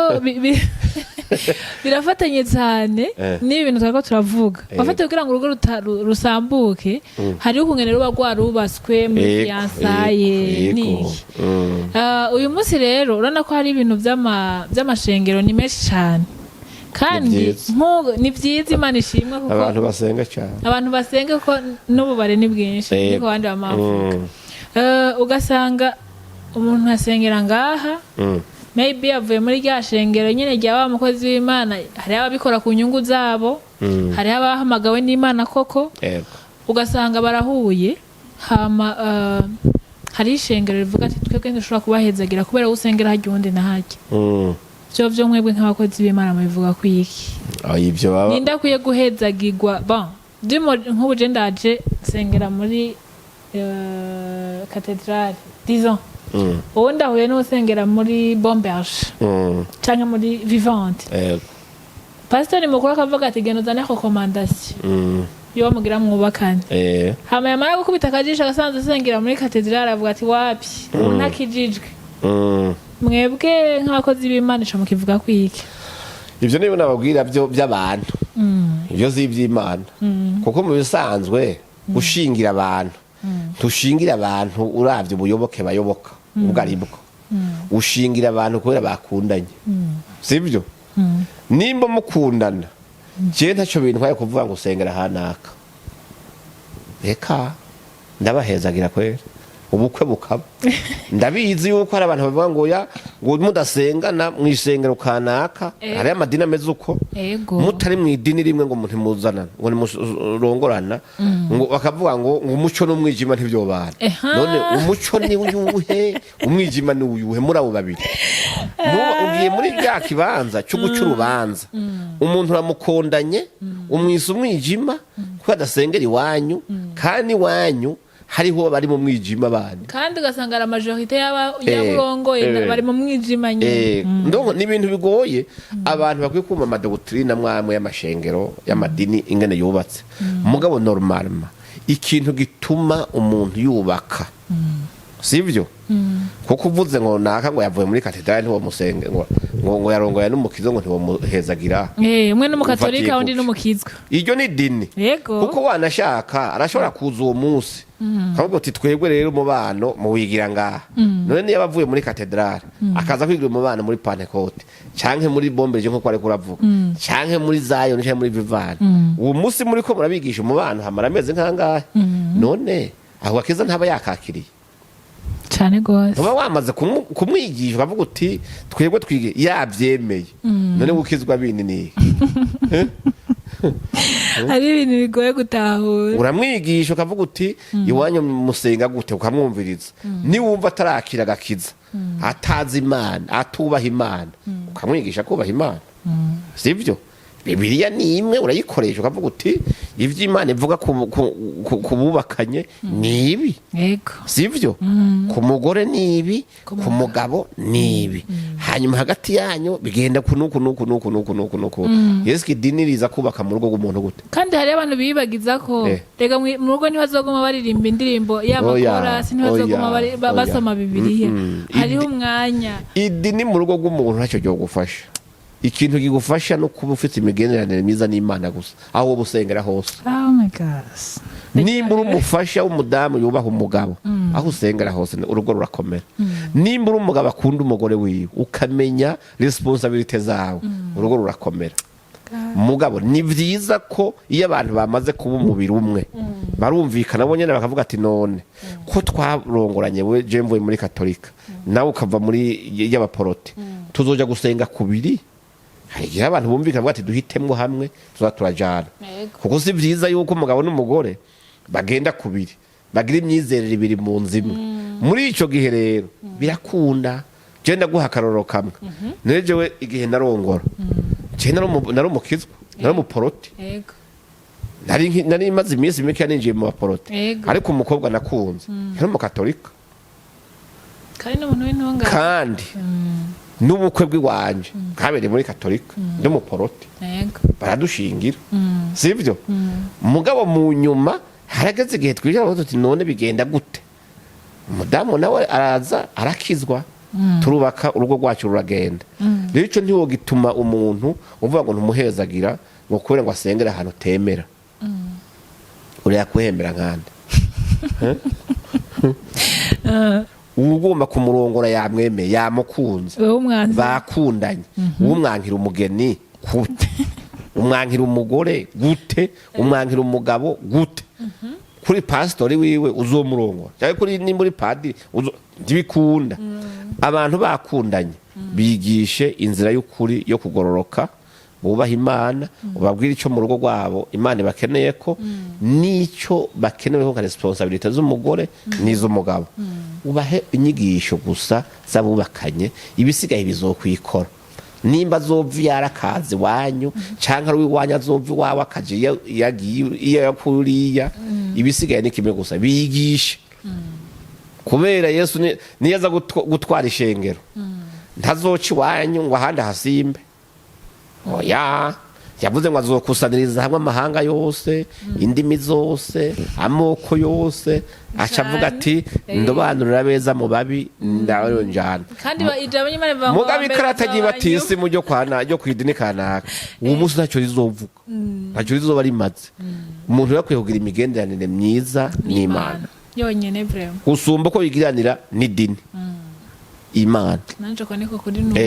B: birafatanye cyane n'ibintu twako turavuga bafite kugira ngo urugo rusambuke hariho ukungene ruba rwarubaswe mu fiansaye n'iki uyu munsi rero urabona ko hari ibintu by'amashengero ni menshi cyane kandi ni byiza Imana ishimwe kuko abantu basenga kuko n'ububare ni bwinshi niko abandi bamavuga ugasanga umuntu asengera ngaha maybe avuye muri rya shengero nyine rya wa mukozi w'Imana hari ababikora ku nyungu zabo hari abahamagawe n'Imana koko ugasanga barahuye hama hari ishengero rivuga ati twebwe ndushobora kubahezagira kubera usengera hajya undi na hajya byo mwebwe nk'abakozi b'Imana mubivuga ku iki
A: ivyo baba
B: ninda kuye guhezagirwa ndimo nk'ubuje ndaje nsengera muri cathedrale disons ubundi ahuye n'usengera muri Bomberge cyangwa muri Vivante pasiteri mukuru akavuga ati genda uzane recommandation yo bamugira mwubakane hama yamara gukubita akajisho agasanzwe asengera muri cathedrale avuga ati wapi ntakijijwe mwebwe nk'abakozi b'Imana ico mukivuga ku iki
A: ivyo nibo nababwira by'abantu ivyo z'ivy'Imana kuko mu bisanzwe ushingira abantu tushingira abantu uravye ubuyoboke bayoboka ubwo aribwo ushingira abantu kubera bakundanye sibyo nimba mukundana je ntaco bintu kwaye kuvuga ngo usengera hanaka reka ndabahezagira kwera ubukwe bukaba ndabizi yuko hari abantu bavuga ngo mudasengana mw'isengero kanaka hari amadini ameze uko mutari mw'idini rimwe ngo umuntu muzanana ngo nimurongorana ngo bakavuga ngo umuco n'umwijima ntivyobana none umuco ni uyuhe umwijima ni uyuhe muri abo babiri ugiye muri rya kibanza cyo guca urubanza umuntu uramukondanye umwisa umwijima kuko adasengera iwanyu kandi iwanyu hariho bari mu mwijima bandi
B: kandi ugasanga ari amajorite y'aburongoye bari mu mwijima nyine
A: ndongo ni ibintu bigoye abantu bakwiye kumva amadoktrine amwe y'amashengero y'amadini ingene yubatse mugabo normalement ikintu gituma umuntu yubaka sivyo kuko uvuze ngo naka ngo yavuye muri katedrale ntiwo musenge ngo yarongoye n'umukizo ngo ntiwo muhezagira
B: umwe n'umukatolika undi n'umukizwa
A: iryo ni dini kuko wanashaka arashobora kuza uwo munsi kavuga ati twebwe rero umubano muwigira ngaha none niyo bavuye muri katedrale akaza kwigira umubano muri Pentecote canke muri Bomberge nko kwari kuravuga canke muri Zion canke muri Vivante uwo munsi muri ko murabigisha umubano hamara ameze nkangahe none aho akiza ntaba yakakiriye
B: cyane gose
A: uba wamaze kumwigisha ukavuga uti twebwe twige yavyemeye none gukizwa bindi ni
B: hari ibintu bigoye gutahura
A: uramwigisha ukavuga uti iwanyu musenga gute ukamwumviriza niwumva atarakira agakiza atazi Imana atubaha Imana ukamwigisha kubaha Imana sivyo Bibiliya ni imwe urayikoresha ukavuga uti ivyo Imana ivuga kububakanye ni ibi
B: yego
A: sivyo ku mugore ni ibi ku mugabo ni ibi hanyuma hagati yanyu bigenda kunuku Yesu idini riza kubaka mu rugo rw'umuntu gute
B: kandi hari abantu bibagiza ko rega mu rugo ntibazoguma baririmba indirimbo y'abakora ntibazoguma basoma Bibiliya hariho umwanya
A: idini mu rugo rw'umuntu ntacyo cyo gufasha ikintu kigufasha no kuba ufite imigenderanire myiza n'Imana gusa aho wowe usengera hose
B: oh my gosh
A: nimba uri umufasha w'umudamu yubaha umugabo aho usengera hose urugo rurakomera nimba uri umugabo akunda umugore wiwe ukamenya responsibility zawe urugo rurakomera mugabo ni vyiza ko iyo abantu bamaze kuba umubiri umwe barumvikana bo nyene bakavuga ati none ko twarongoranye we je mvuye muri katolika nawe ukava muri y'abaporote tuzoja gusenga kubiri hari igihe abantu bumvikana bati duhitemwo hamwe tuzaturajana kuko si vyiza yuko umugabo n'umugore bagenda kubiri bagira imyizerere ibiri mu nzimwe muri ico gihe rero birakunda je ndaguha akarorero kamwe nejewe igihe narongora je nari umukizwa nari umuporote nari maze iminsi mike ninjiye mu baporote ariko umukobwa nakunze yari umukatolika kandi n'ubukwe bw'iwanje kabereye muri katolika ndi umuporote baradushingira sivyo mugabo mu nyuma harageze igihe twicara tuti none bigenda gute umudamu nawe araza arakizwa turubaka urugo rwacu ruragenda rero ico ntiwo gituma umuntu uvuga ngo ntumuhezagira ngo kubera ngo asengere ahantu temera uriya kwemera nkande ugomba kumurongora yamwemeye yamukunze bakundanye umwankira umugeni gute umwankira umugore gute umwankira umugabo gute kuri pastori wiwe uzomurongora cyangwa kuri nimba uri padiri ntibikunda abantu bakundanye bigishe inzira y'ukuri yo kugororoka bubaha Imana ubabwira icyo mu rugo rwabo Imana bakeneye ko nico bakenewe ko responsibility z'umugore n'iz'umugabo ubahe inyigisho gusa zabubakanye ibisigaye bizokwikora nimba azova yarakaze wanyu canka ari wanyu azova wawe akaje yagiye yakuriya ibisigaye nikimwe gusa bigishe kubera Yesu niyaza gutwara ishengero ntazoci wanyu ngo ahandi hasimbe oya yavuze ngo azokusaniriza hamwe amahanga yose indimi zose amoko yose acavuga ati ndobanurira beza mu babi ndawe njana
B: kandi ijabo nyimane bava
A: mugabe karatagiye batisi mu ryo kwana ryo kwidini kanaka uwo musi ntacyo rizovuga ntacyo rizoba rimaze umuntu yakwiye kugira imigenderanire myiza n'Imana
B: yonyene vraiment
A: usumba ko bigiranira n'idini Imana
B: nanje ko niko kuri numva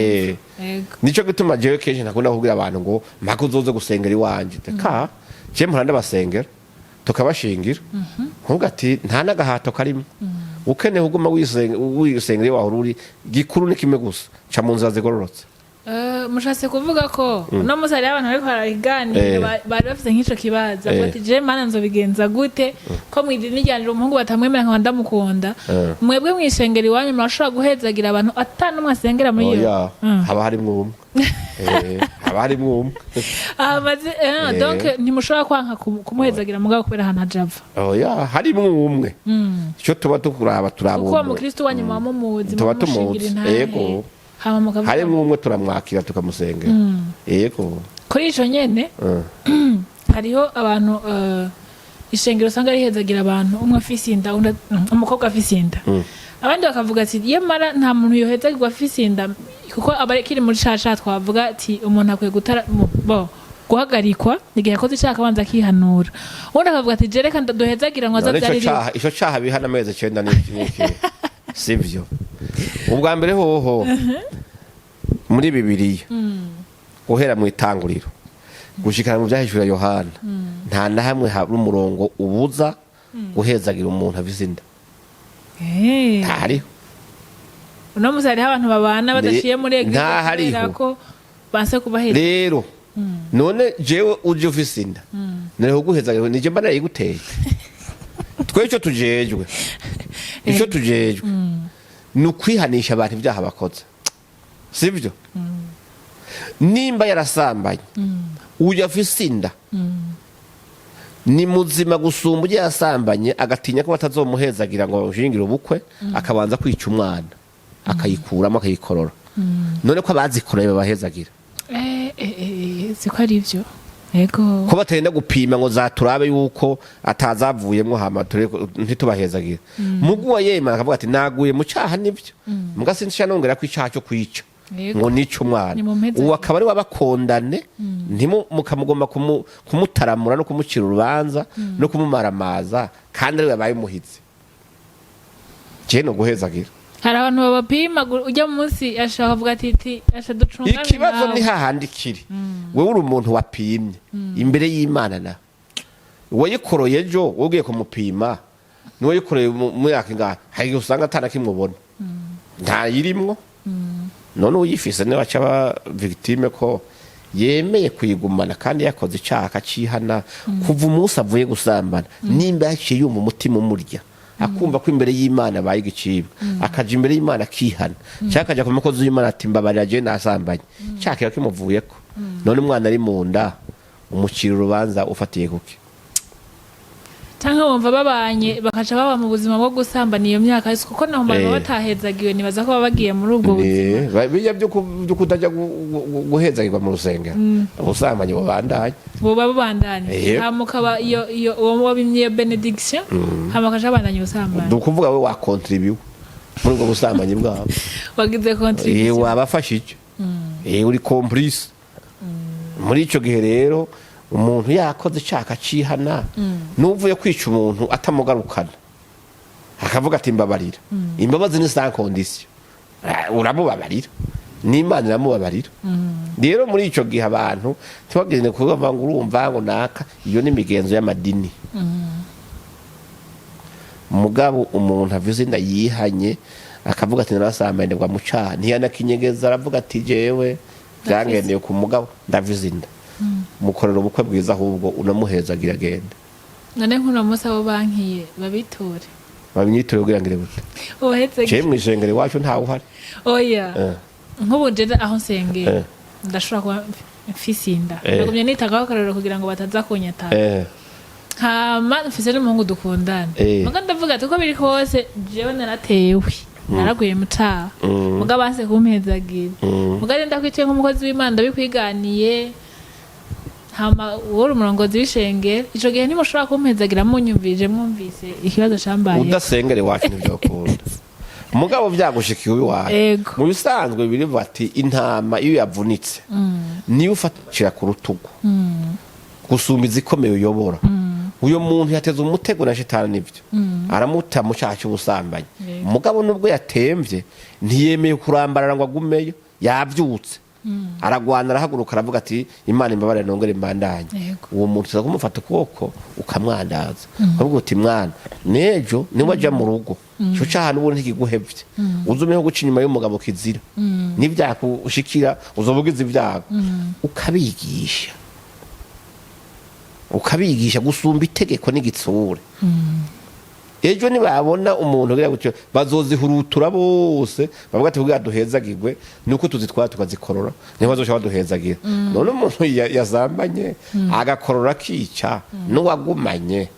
A: nico gituma jewe kenshi nakunda kugira abantu ngo mpaka uzoze gusengera iwanje ka je mpanda basengera tukabashingira nkuvuga ati nta nagahato karimo ukeneye kuguma wisengera waho ruri gikuru ni kimwe gusa ca mu nzira zigororotse
B: mushatse kuvuga ko no musari abantu ariko baraganira bari bafite nk'ico kibaza ati je mana nzobigenza gute ko mwidini ryanjye umuhungu batamwemera nka ndamukunda mwebwe mwishengera iwanyu murashobora guhezagira abantu atanumwe asengera muri yo
A: haba harimwo umwe haba harimwo umwe
B: amaze donc ntimushobora kwanka kumuhezagira mugabo kubera ahantu ajava
A: oya harimwo umwe ico tuba tukuraba turabo
B: uko umukristo wanyu mama muzi
A: tuba tumuzi yego hari umwe turamwakira tukamusengera yego
B: kuri ico nyene hariho abantu ishengero usanga rihezagira abantu umwe afise inda umukobwa afise inda abandi bakavuga ati yemara nta muntu yohezagirwa afise inda kuko abakiri muri caca twavuga ati umuntu akwiye guhagarikwa igihe yakoze icyaha akabanza akihanura ubundi akavuga ati jereka duhezagira ngo azabyarire
A: ico caha bihana amezi 9 n'iki sivyo ubwa mbere hoho muri Bibiliya uhera mu itanguriro gushikana mu byahishura Yohana nta na hamwe hari umurongo ubuza guhezagira umuntu avizinda ntari
B: uno musi hariho abantu babana badashiye muri eglise
A: ntahariho.
B: kubera ko banse kubaheza
A: rero none jewe uje ufise inda nari kuguheza nije mba narayiguteye twe icyo tujejwe ni ukwihanisha abantu ibyaha bakoze sibyo nimba yarasambanye uyu afise inda ni muzima gusumba ujya yasambanye agatinya ko batazomuhezagira ngo bawushingire ubukwe akabanza kwica umwana akayikuramo akayikorora none ko abazikoreye babahezagira
B: siko ari byo yego
A: ko batenda gupima ngo zaturabe yuko atazavuyemo hama ntitubahezagira muguwa yema akavuga ati naguye mu cyaha nibyo muga sinsha nongera ko icyaha cyo kwica ngo nico umwana uwo akaba ari wabakondane mukamugomba kumutaramura no kumucira urubanza no kumumaramaza kandi ari yabaye umuhizi je no guhezagira
B: hari abantu babapima ujya munsi ashaka kuvuga ati ashaducunga
A: ikibazo ni hahandi kiri wewe uri umuntu wapimye imbere y'Imana na wayikoroye ejo wogiye kumupima ni wayikoroye mu yaka ngaha hari usanga atana kimubona nta yirimwo none uyifise ne baca victime ko yemeye kuyigumana kandi yakoze icyaha akacihana kuva umunsi avuye gusambana nimba yaciye yumva umutima umurya akumva ko imbere y'Imana baye igicibwa akaja imbere y'Imana akihana cyakaja ku mukozi w'Imana ati mbabarira je nasambanye cyakira kimuvuyeko none umwana ari mu nda umucira urubanza ufatiye kuki
B: cyangwa bumva babanye bakaca baba mu buzima bwo gusambana iyo myaka yose kuko naho baba batahezagiwe nibaza ko baba bagiye muri ubwo buzima
A: bijya byo kutajya guhezagirwa mu rusengero ubusambanyi bubandanye
B: hamukaba iyo uwo wabimye benediction hamakaje abandanye ubusambanyi
A: dukuvuga we wa contribute muri ubwo busambanyi bwabo
B: wagize contribute
A: wabafashije uri complice muri ico gihe rero umuntu yakoze cyaka cihana nuvuye kwica umuntu atamugarukana akavuga ati mbabarira imbabazi ni sans condition uramubabarira n'Imana iramubabarira rero muri ico gihe abantu ntibagende kuvuga ngo urumva ngo naka iyo ni migenzo y'amadini mugabo umuntu avuze inda yihanye akavuga ati narasambanye ngo amuca ntiyanakinyegeza aravuga ati jewe byangendeye ku mugabo ndavuze inda mukorera ubukwe bwiza ahubwo unamuhezagira agenda
B: none nk'uno munsi abo bankiye babitore
A: babinyiture kugira ngo irebute je mu ishengero iwacu ntawe uhari
B: oya nk'ubu je aho nsengera ndashobora kuba mfise inda ndagumye nitagaho akarorero kugira ngo bataza kunyataka hama mfise n'umuhungu dukundana muga ndavuga ati uko biri kose jewe naratewe naraguye mu caha muga base kumpezagira muga renda kwiciye nk'umukozi w'Imana ndabikwiganiye hama wori umurongozi w'ishengero ico gihe ntimushobora kumpezagira munyumvije mwumvise ikibazo cambaye
A: udasengere wacu nivyo akunda mugabo vyagushikiye ubiwaye mu bisanzwe biri bati intama iyo yavunitse niyo ufatira ku rutugu gusumba izikomeye uyobora uyo muntu yateze umutego na shitani nivyo aramuta mu cyaha cy'ubusambanyi mugabo nubwo yatemvye ntiyemeye kurambarara ngo agumeyo yavyutse aragwana arahaguruka aravuga ati Imana imbabarire nongere mbandanye uwo muntu uza kumufata ukuboko ukamwandaza ukavuga uti mwana nejo niwaja mu rugo cyo cyaha n'ubundi ntikiguhevye uzumeho guca inyuma y'umugabo kizira n'ivyakushikira uzobugize ibyago ukabigisha gusumba itegeko n'igitsure ejo nibabona umuntu ugira gutyo bazozihurutura bose bavuga ati kugira duhezagirwe nuko tuzitwara tukazikorora niho bazoshaka duhezagira none umuntu yazambanye agakorora kica n'uwagumanye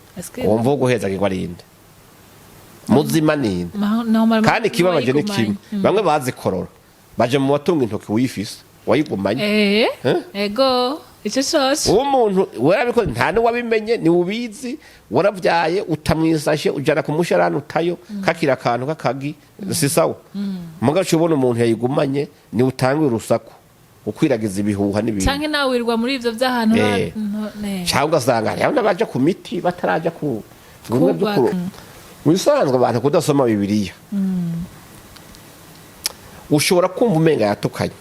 A: wumva wo guhezagirwa arinde muzima ninde kandi kibabaje ni kimwe bamwe bazikorora baje mu batunga intoki wifise wayigumanye
B: ego icyo cyose
A: umuntu warabikoze nta n'uwabimenye ni ubizi waravyaye utamwisashe ujana ku musharani utayo kakira akantu kakagi si sawa mugacu ubona umuntu yayigumanye ni utangwe urusaku ukwiragiza ibihuha n'ibintu
B: canke nawe wirwa muri ivyo by'ahantu
A: cyangwa ugasanga hariho n'abaja ku miti bataraja ku bimwe by'ukuru wisanzwe abantu kudasoma bibiliya ushobora kumva umenga yatukanye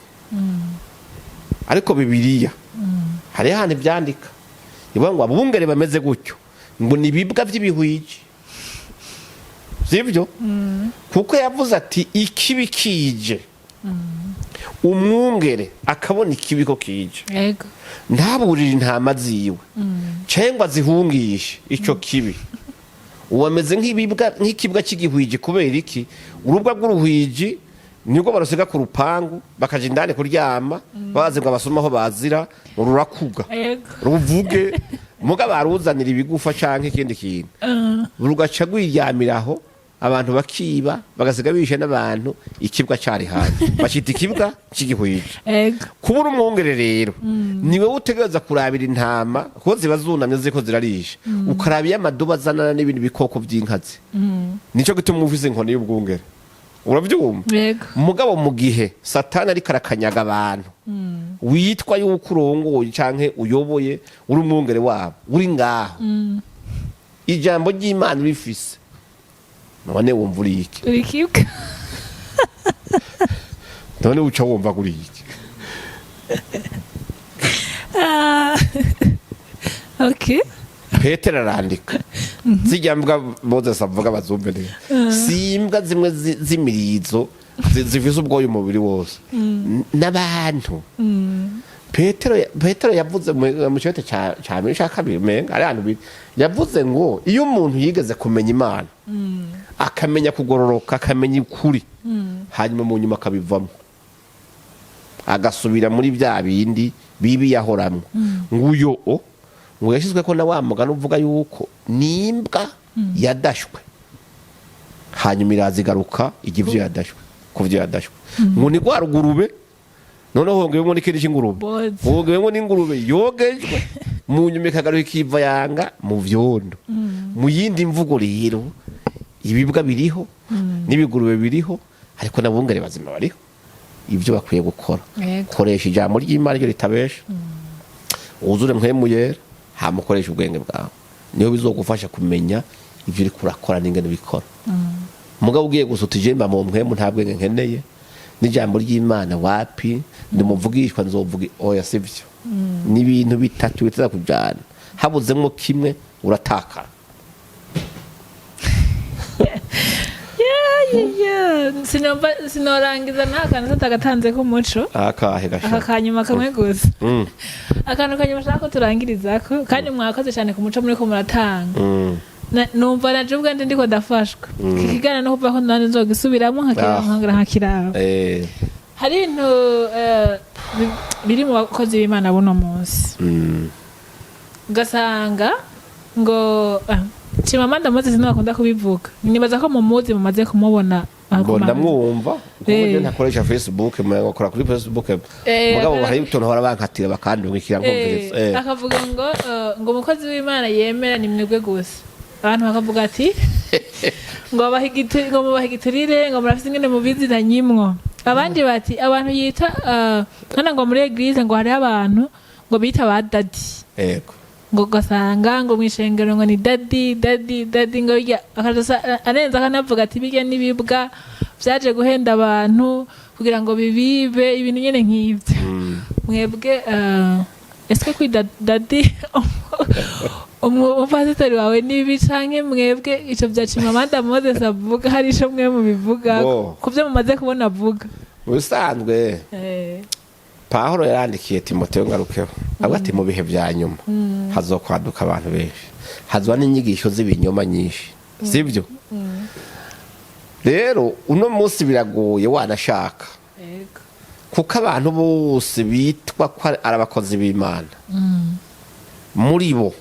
A: ariko bibiliya hari handi byandika ivuga ngo abungere bameze gutyo ngo nibibwa by'ibihwiji sibyo kuko yavuze ati ikibi kije umwungere akabona ikibi ko kije
B: yego
A: ntaburire intama ziwe cyangwa zihungishe icyo kibi uwameze nk'ikibwa cy'igihwiji kubera iki urubwa rw'uruhwiji nibwo barusiga ku rupangu bakaja indani kuryama bazi ngo abasoma aho bazira rurakuga ruvuge muga baruzanira ibigufa canke ikindi kintu rugaca rwiryamiraho abantu bakiba bagasiga bishe n'abantu ikibwa cari hanze bacita ikibwa cy'igihwiji kubura umwungere rero niwe utegereza kurabira intama ko ziba zunamye ziko zirarisha ukarabiye amaduba azanana n'ibindi bikoko by'inkazi nico gituma ufise inkoni y'ubwungere uravyumva mugabo mu gihe satani ariko arakanyaga abantu witwa yuko urongoye canke uyoboye uri umwungere wabo uri ngaho ijambo ry'Imana rifise none wumva uri iki
B: uri kibwa
A: none uca wumva uri iki
B: okay
A: Petero arandika zijya mbwa Moses avuga bazumve neza simbwa zimwe z'imirizo zivise ubwoya umubiri wose n'abantu Petero yavuze mu cyote cya mbere cya kabiri menga ari ahantu yavuze ngo iyo umuntu yigeze kumenya Imana akamenya kugororoka akamenya ukuri hanyuma mu nyuma akabivamo agasubira muri bya bindi bibi yahoramwe nguyo ngo yashizwe ko na wa mugani uvuga yuko nimbwa yadashwe hanyuma irazigaruka igivyo yadashwe kuvyo yadashwe ngo ni kwa rugurube noneho hongewemo n'ikindi cy'ingurube hongewemo n'ingurube yogejwe mu nyuma ikagaruka ikiva yanga mu vyondo mu yindi mvugo rero ibibwa biriho n'ibigurube biriho ariko nabungere bazima bariho ibyo bakwiye gukora koresha ijambo ry'Imana ryo ritabesha uzure mpemu yera hamukoresha ubwenge bwawe niho bizogufasha kumenya ibyo uri kurakora n'ingene bikora mugabo ugiye gusuta ijemba mu mpemu nta bwenge nkeneye n'ijambo ry'Imana wapi ndimuvugishwa nzovuga oya sivyo n'ibintu bitatu biteza kujana habuzemo kimwe uratakara
B: sinorangiza nta kantu tutagatanze ko muco
A: akahe gasha
B: akanyuma kamwe gusa akantu kanyuma shaka ko turangirizako kandi mwakoze cyane ku muco muri ko muratanga numva naje ubwande ndiko ndafashwa kikigana no kuva ko nandi nzogisubiramo nkakiraba hari ibintu biri mu bakozi b'Imana buno munsi ugasanga ngo Chimamanda Moses bakunda kubivuga nibaza ko mu muzi mumaze kumubona
A: ndamwumva kuko ntakoresha Facebook mwakora kuri Facebook mugabo hari utuntu hora bankatira bakandungikira nkumviriza
B: akavuga ngo umukozi w'Imana yemera ni mwebwe gusa abantu bakavuga ati ngo bahigiturire ngo murafise ingene mubizi na nyimwo abandi bati abantu yita kana ngo muri eglise ngo hari abantu ngo bita ba daddy
A: yego
B: ngo gasanga ngo mwishengero ngo ni daddy ngo akaza anenza kanavuga ati bijya nibibwa byaje guhenda abantu kugira ngo bibibe ibintu nyene nk'ivyo mwebwe eske kwi daddy umupatiri wawe nibi canke mwebwe ico bya Chimamanda Moses avuga hari ico mwe mu bivuga kuvyo mumaze kubona avuga
A: usanzwe Pawulo yarandikiye Timoteyo ngarukeho avuga ati mu bihe bya nyuma hazokwaduka abantu benshi hazwa n'inyigisho z'ibinyoma nyinshi sivyo rero uno munsi biragoye wanashaka kuko abantu bose bitwa ko ari abakozi b'Imana muri bo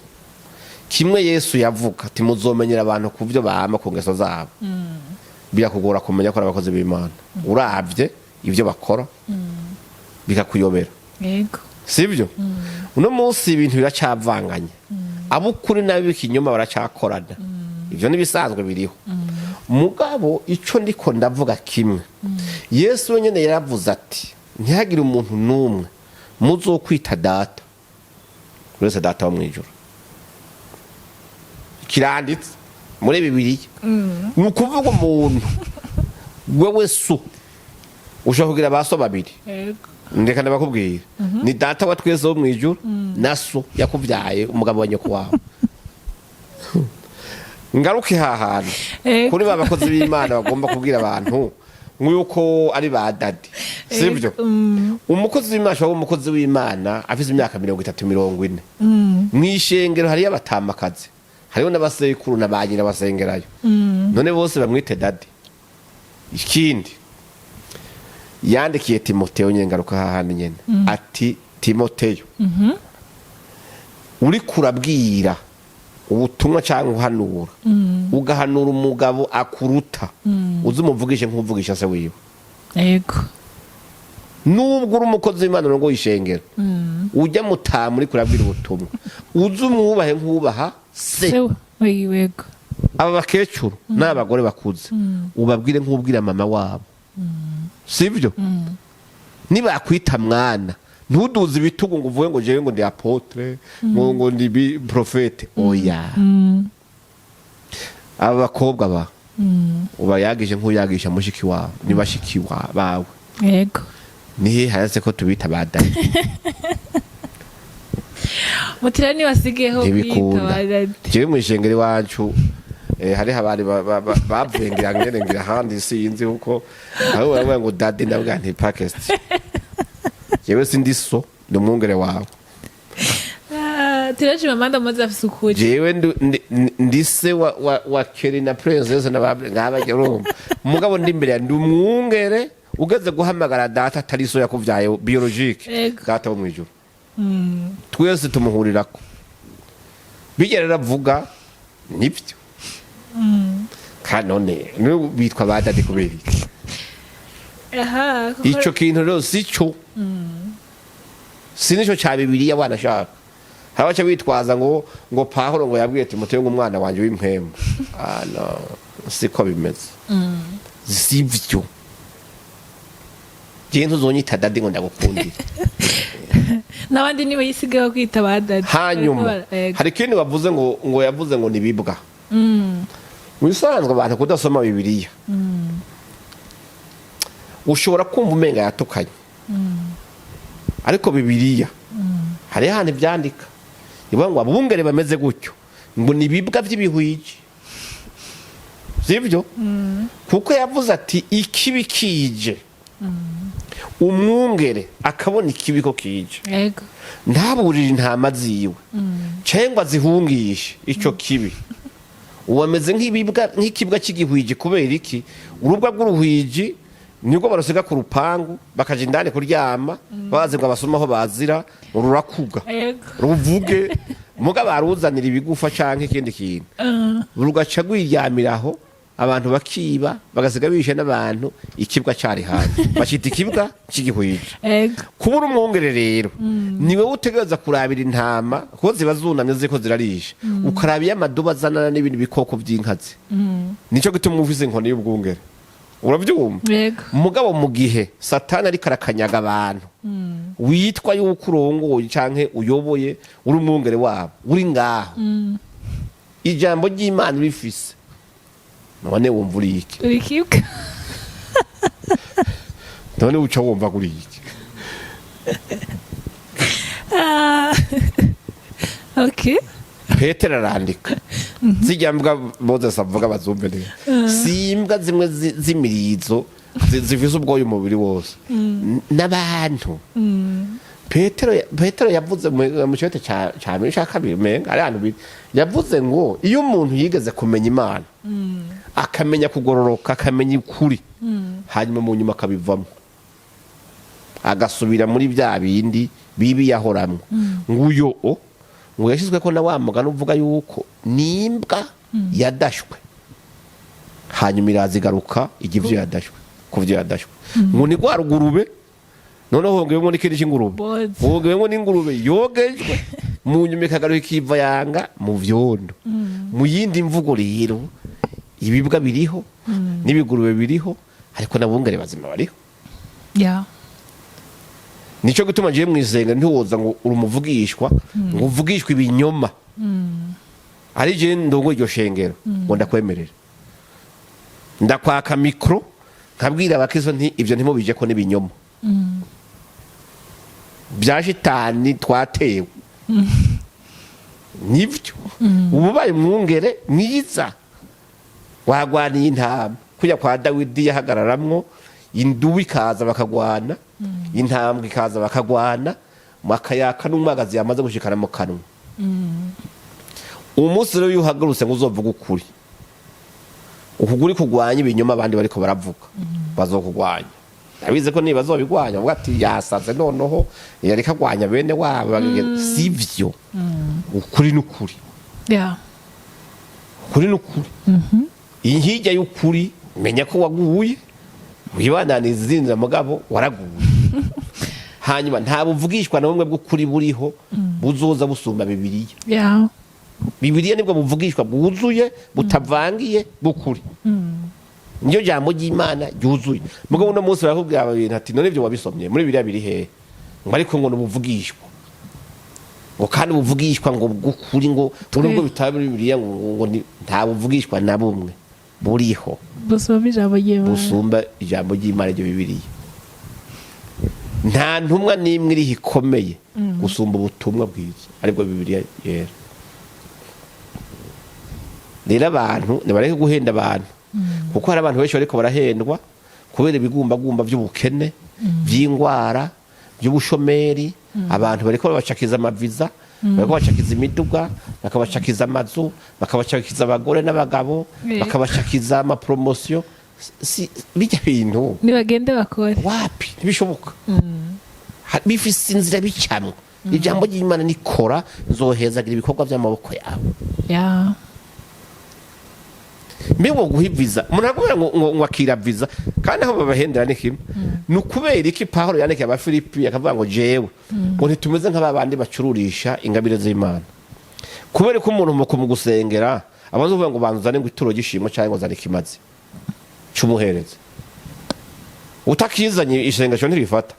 A: kimwe Yesu yavuga ati muzomenyera abantu kuvyo bahama ku ngeso zabo birakugora kumenya ko ari abakozi b'Imana uravye ivyo bakora bikakuyobera
B: yego
A: sivyo uno munsi ibintu biracavanganye abukuri nabi bikinyoma baracakorana ivyo nibisanzwe biriho mugabo ico ndiko ndavuga kimwe Yesu nyene yaravuze ati ntihagire umuntu numwe muzokwita data uretse data wo mwijuru kiranditse muri Bibiliya ni ukuvuga umuntu wewe so ushaka kugira abaso babiri ndeka ndabakubwira ni data wa twese wo mwijuru na so yakuvyaye umugabo wa nyoko wawe ngaruke hahana kuri ba bakozi b'Imana bagomba kubwira abantu nk'uko ari ba dadi sibyo umukozi w'Imana ashobora umukozi w'Imana afite imyaka 30-40 mwishengero hari abatamakazi hariho n'abasekuru n'abanyira basengerayo none bose bamwite dadi ikindi yandikiye Timoteyo nyengaruka hahandi nyene ati Timoteyo uri kurabwira ubutumwa cyangwa uhanura ugahanura umugabo akuruta uzi umuvugishe nk'uvugisha se wiwe
B: yego
A: nubwo uri umukozi w'Imana ngo yishengera ujya mutamu uri kurabwira ubutumwa uzi umwubahe nk'ubaha se
B: yego
A: aba bakecuru n'abagore bakuze ubabwire nk'ubwira mama wabo sibyo niba akwita mwana ntuduze ibitugu ngo uvuge ngo jewe ngo ndi apotre ngo ndi profete oya aba bakobwa ba ubayagije nk'uyagisha mushiki wawe ni bashiki bawe
B: yego
A: nihe hayase ko tubita badani
B: mutirani wasigeho kwita badani
A: jewe mu ishengero wacu hari habari bavuyengira ngene ngira handi sinzi uko aho baravuga ngo dadi ndabwa nti pakest jewe sindi so ndi umwungere wawe
B: tiraje mamanda maze afise ukuri
A: jewe ndise wa Kerina princess ngabajyarumba umugabo ndi imbere ndi umwungere ugeze guhamagara data atari so yakuvyaye biologique data wo mwijuru twese tumuhurirako bigerera avuga nibyo kanone bitwa badadi kubera iki ico kintu rero sico sinico cha Bibiliya bwana shaka habacha bitwaza ngo Pawulo ngo yabwiye Timoteyo ngo umwana wanje w'impemba no siko bimeze sivyo Jenzo zonyita dadi ngo ndagukundira
B: nabandi niwe yisigaho kwita badadi
A: hanyuma hari kindi bavuze ngo yavuze ngo nibibwa wisanzwe abantu kudasoma Bibiliya ushobora kumva umenga yatukanye ariko Bibiliya hari handi byandika ivuga ngo abungere bameze gutyo ngo nibibwa by'ibihwiji sivyo kuko yavuze ati ikibi kije umwungere akabona ikibiko kije
B: yego
A: ntaburira intama ziwe cengwa zihungishe ico kibi uwameze nk'ikibwa cy'igihwiji kubera iki urubwa rw'uruhwiji nibwo barasiga ku rupangu bakaje indani kuryama baze ngo abasomaho bazira rurakuga ruvuge muga baruzanira ibigufa canke ikindi kintu rugaca gwiryamiraho abantu bakiba bagasiga bishe n'abantu ikibwa cyari hanze bashita ikibwa cy'igihwiji kubura umwungere rero niwe utegereza kurabira intama ko ziba zunamye ziko zirarisha ukarabiye amaduba zanana n'ibindi bikoko by'inkazi nico gituma ufise inkoni y'ubwungere urabyumva mugabo mu gihe satani ari karakanyaga abantu witwa yuko urongoye canke uyoboye uri umwungere wabo uri ngaho ijambo ry'Imana rifise none wumva uri iki
B: uri kibwa
A: none uca wumva kuri iki
B: okay
A: Petero arandika zijya mbwa Moses avuga bazumve neza simbwa zimwe z'imirizo zivise ubwoyo umubiri wose n'abantu Petero yavuze mu cyote cya mbere cya kabiri menga ari ahantu yavuze ngo iyo umuntu yigeze kumenya Imana akamenya kugororoka akamenya ukuri hanyuma mu nyuma akabivamo agasubira muri bya bindi bibi yahoramwe nguyo ngo yashizwe ko na wa mugano uvuga yuko nimbwa yadashwe hanyuma irazigaruka igivyo yadashwe kuvyo yadashwe ngo ni kwa rugurube none hongeyemo n'ikindi cy'ingurube hongeyemo n'ingurube yogejwe mu nyuma ikagaruka ikiva yanga mu vyondo mu yindi mvugo rero ibibwa biriho n'ibigurube biriho ariko nabungere bazima bariho nico gituma je mwizenga ntiwoza ngo urumuvugishwa ngo uvugishwe ibinyoma ari je ndongo iryo shengero ngo ndakwemerera ndakwaka mikro nkabwira abakizo nti ivyo ntimubije ko n'ibinyoma bya shitani twatewe nivyo ububaye mwungere mwiza wagwaniye intama kujya kwa Dawidi yahagararamwo indubu ikaza bakagwana intambwe ikaza bakagwana makayaka n'umwagazi yamaze gushikana mu kanwa umunsi rero yuhagurutse ngo uzovuga ukuri ukuguri kugwanya ibinyoma abandi bariko baravuga bazokugwanya abize ko niba bazobigwanya uvuga ati yasaze noneho yareka gwanya bene wabo sivyo ukuri n'ukuri ukuri n'ukuri inhijya y'ukuri menya ko waguye wibananiza izinzira mugabo waraguye hanyuma nta buvugishwa na bumwe bw'ukuri buriho buzoza busumba Bibiliya Bibiliya nibwo buvugishwa bwuzuye butavangiye bw'ukuri niyo jambo ry'Imana ryuzuye mugabo no munsi barakubwira abintu ati none ivyo wabisomye muri Bibiliya biri hehe ngo ariko ngo nubuvugishwa ngo kandi buvugishwa ngo bw'ukuri ngo urubwo bitaba muri Bibiliya ngo nta buvugishwa na bumwe buriho busumba ijambo ry'Imana ryo Bibiliya nta ntumwa n'imwe iri hikomeye gusumba ubutumwa bwiza aribwo Bibiliya yera rero abantu nibareke guhenda abantu kuko hari abantu benshi bariko barahendwa kubera ibigumbagumba by'ubukene by'ingwara by'ubushomeri abantu bariko babacakiza amaviza bariko bacakiza imiduga bakabacakiza amazu bakabacakiza abagore n'abagabo bakabacakiza amapromotion bijya bintu
B: nibagende bakore
A: wapi ntibishoboka bifise inzira bicamwe ijambo ry'Imana nikora nzohezagira ibikorwa by'amaboko yawe mbeho guhiviza munagura ngo akira viza kandi aho babahendera ni kimwe nukubera iki Paulo yaneke aba Filipi akavuga ngo jewe ngo ntitumeze nk'ababandi bacururisha ingabire z'Imana kubera ko umuntu mu gusengera abazo uvuga ngo banzane ngo ituro gishimo cyangwa ngo zane kimazi cyumuhereze utakizanye isengesho ntirifata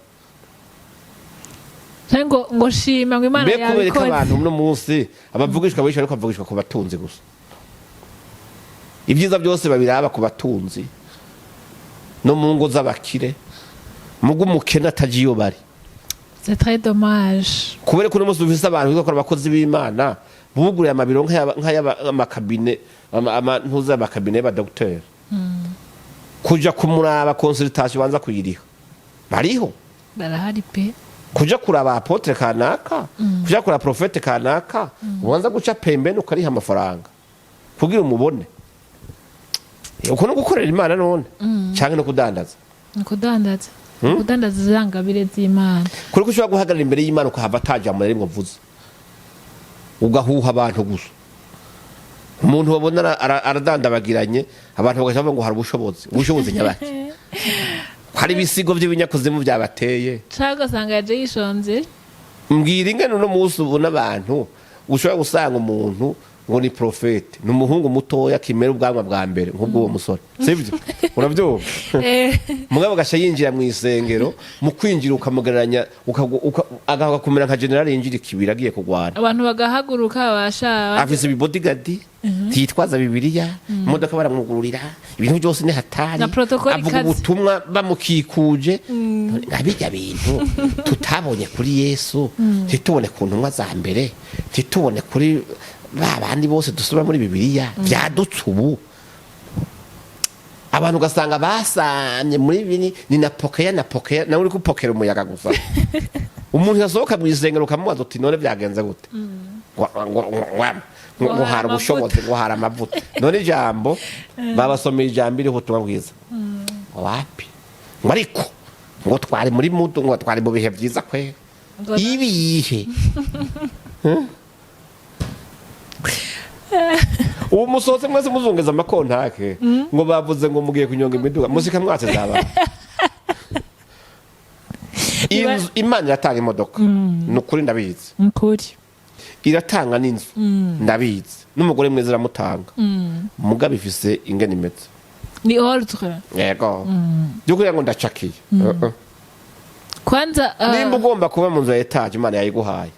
B: ngo shima ngo Imana
A: yabikora kubera ko abantu no munsi abavugishwa benshi ariko bavugishwa ku batunzi gusa ibyiza byose babiraba ku batunzi no mu ngo z'abakire mugo umukene atagiyo bari
B: c'est très dommage
A: kubera ko n'umunsi ufise abantu bikora abakozi b'Imana buguriye amabiro nk'ayamakabine amantuza y'amakabine ba docteur kuja kumuraba consultation banza kuyiriha bariho
B: barahari pe
A: kuja kuraba apotre kanaka kuja kuraba profete kanaka ubanza guca pembeni ukariha amafaranga kugira umubone uko no gukorera Imana none cyangwa no kudandaza kudandaza
B: zangabire z'Imana
A: kuri ko ushobora guhagarara imbere y'Imana ukahava atajambo rimwe mvuze ugahuha abantu gusa umuntu babona aradandabagiranye abantu bagaca ngo hari ubushobozi nyabaki hari ibisigo by'ibinyakuzimu byabateye
B: cyangwa sanga yaje yishonze
A: mbwira ingene no munsi ubona abantu ushobora gusanga umuntu ngo ni profete numuhungu mutoya kimera ubwanwa bwa mbere nk'ubwo uwo musore sivyo uravyumva mugabo gasha yinjira mu isengero mu kwinjira ukamugereranya agakumera nka general yinjira kibira agiye kugwana
B: abantu bagahaguruka basha
A: afise bodyguard titwaza Bibiliya imodoka baramwugururira ibintu byose ni hatari avuga ubutumwa bamukikuje abijya bintu tutabonye kuri Yesu titubone ku ntumwa za mbere titubone kuri babandi bose dusubira muri Bibiliya byadutsubu abantu gasanga basamye muri bini ni napokeya nawe uri kupokera umuyaga gusa umuntu yasohoka mu isengero kamubaza uti none byagenze gute ngo hari ubushobozi ngo hari amavuta none ijambo babasomeye ijambo iriho ubutumwa bwiza wapi ngo ariko ngo twari muri mudu ngo twari mu bihe byiza kwe ibihe ubu musohotse mwese muzungeza amakontake ngo bavuze ngo mugiye kunyonga imiduga musika mwatse zaba Imana iratanga imodoka nukuri ndabizi
B: nkuri
A: iratanga n'inzu ndabizi n'umugore mwiza iramutanga mugabe ifise ingene imeze
B: ni ordre
A: yego byo kugira ngo ndacakiye
B: kwanza
A: nimba ugomba kuba mu nzu ya etage Imana yayiguhaye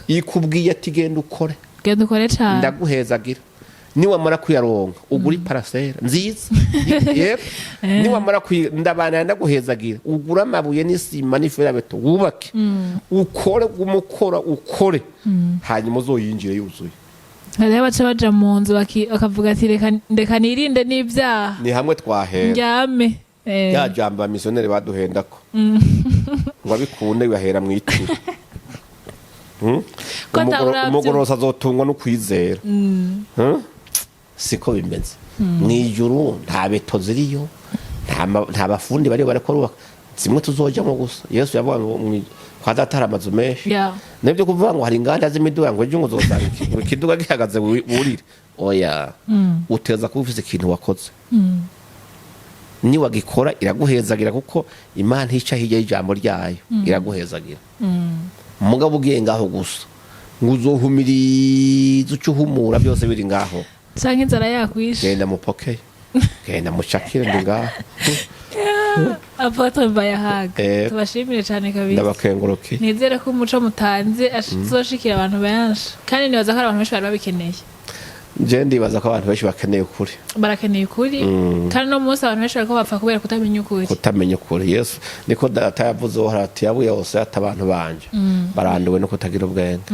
A: ikubwiye ati genda ukore
B: cyane
A: ndaguhezagira niwamara kuyaronka ugura parasera nziza yego niwamara ndabana ndaguhezagira ugura amabuye n'isima n'iferabeto wubake ukore umukora ukore hanyuma uzoyinjire yuzuye
B: hariho abaca baja mu nzu bakavuga ati reka nirinde n'ibyaha
A: ni hamwe twahera
B: ndyame
A: ya jambo abamisiyoneri baduhendako ngo abikunde bibahera mu ituri umugorosa azotungwa no kwizera siko bimeze mu ijuru nta beto ziriyo nta bafundi bariyo barakora zimwe tuzojamo gusa Yesu yavuga ngo kwa data hari amazu menshi nibyo kuvuga ngo hari inganda z'imiduga ngo ejo ngo uzosanga ikiduga gihagaze burire oya uteza kuba ufite ikintu wakoze ni wagikora iraguhezagira kuko Imana hica hirya y'ijambo ryayo iraguhezagira umugabo ugiye ngaho gusa ngo uzohumiriza ucuhumura byose biri ngaho
B: canke inzara yakwishe
A: genda mupokeye genda mucakire ndi ngaho
B: Apotre MBAYAHAGA tubashimire cyane kabisa
A: ndabakengurukiye
B: nizere ko umuco mutanze azoshikira abantu benshi kandi nibaza ko abantu benshi bari babikeneye
A: je ndibaza ko abantu benshi bakeneye ukuri
B: barakeneye ukuri kandi no munsi abantu benshi bariko bapfa kubera kutamenya ukuri
A: Yesu niko data yavuze harati yabuye hose ati abantu banje baranduwe no kutagira ubwenge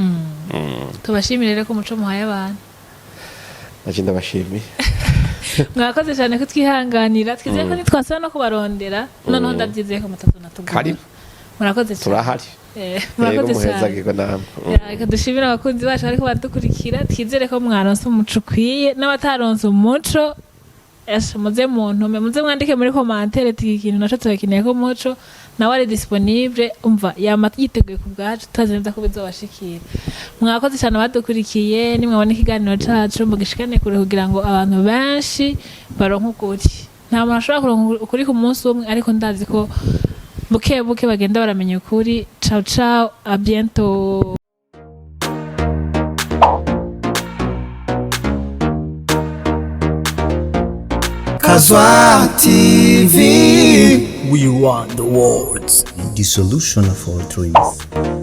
B: tubashimire rero ko umuco muhaye abantu
A: naje ndabashimiye
B: mwakoze cyane ko twihanganira twizeye ko nitwasaba no kubarondera noneho ndabyizeye ko mutatu natugura murakoze cyane
A: turahari
B: murakoze cyane reka dushimire abakunzi bacu ariko badukurikira twizere ko mwaronse umuco ukwiye n'abataronse umuco muze muntume muze mwandike muri commentaire ikintu naco tubakeneye ko umuco nawe ari disponible umva yama yiteguye ku bwacu tuzenda ko bizobashikira mwakoze cyane badukurikiye nimwabona ikiganiro cacu mugishikane kure kugira ngo abantu benshi baronke ukuri nta muntu ashobora kuronka ukuri ku munsi umwe ariko ndazi ko buke buke bagenda baramenya ukuri ciao ciao a bientôt
C: Kazwa TV.
D: We want the words.
C: The solution of all truth.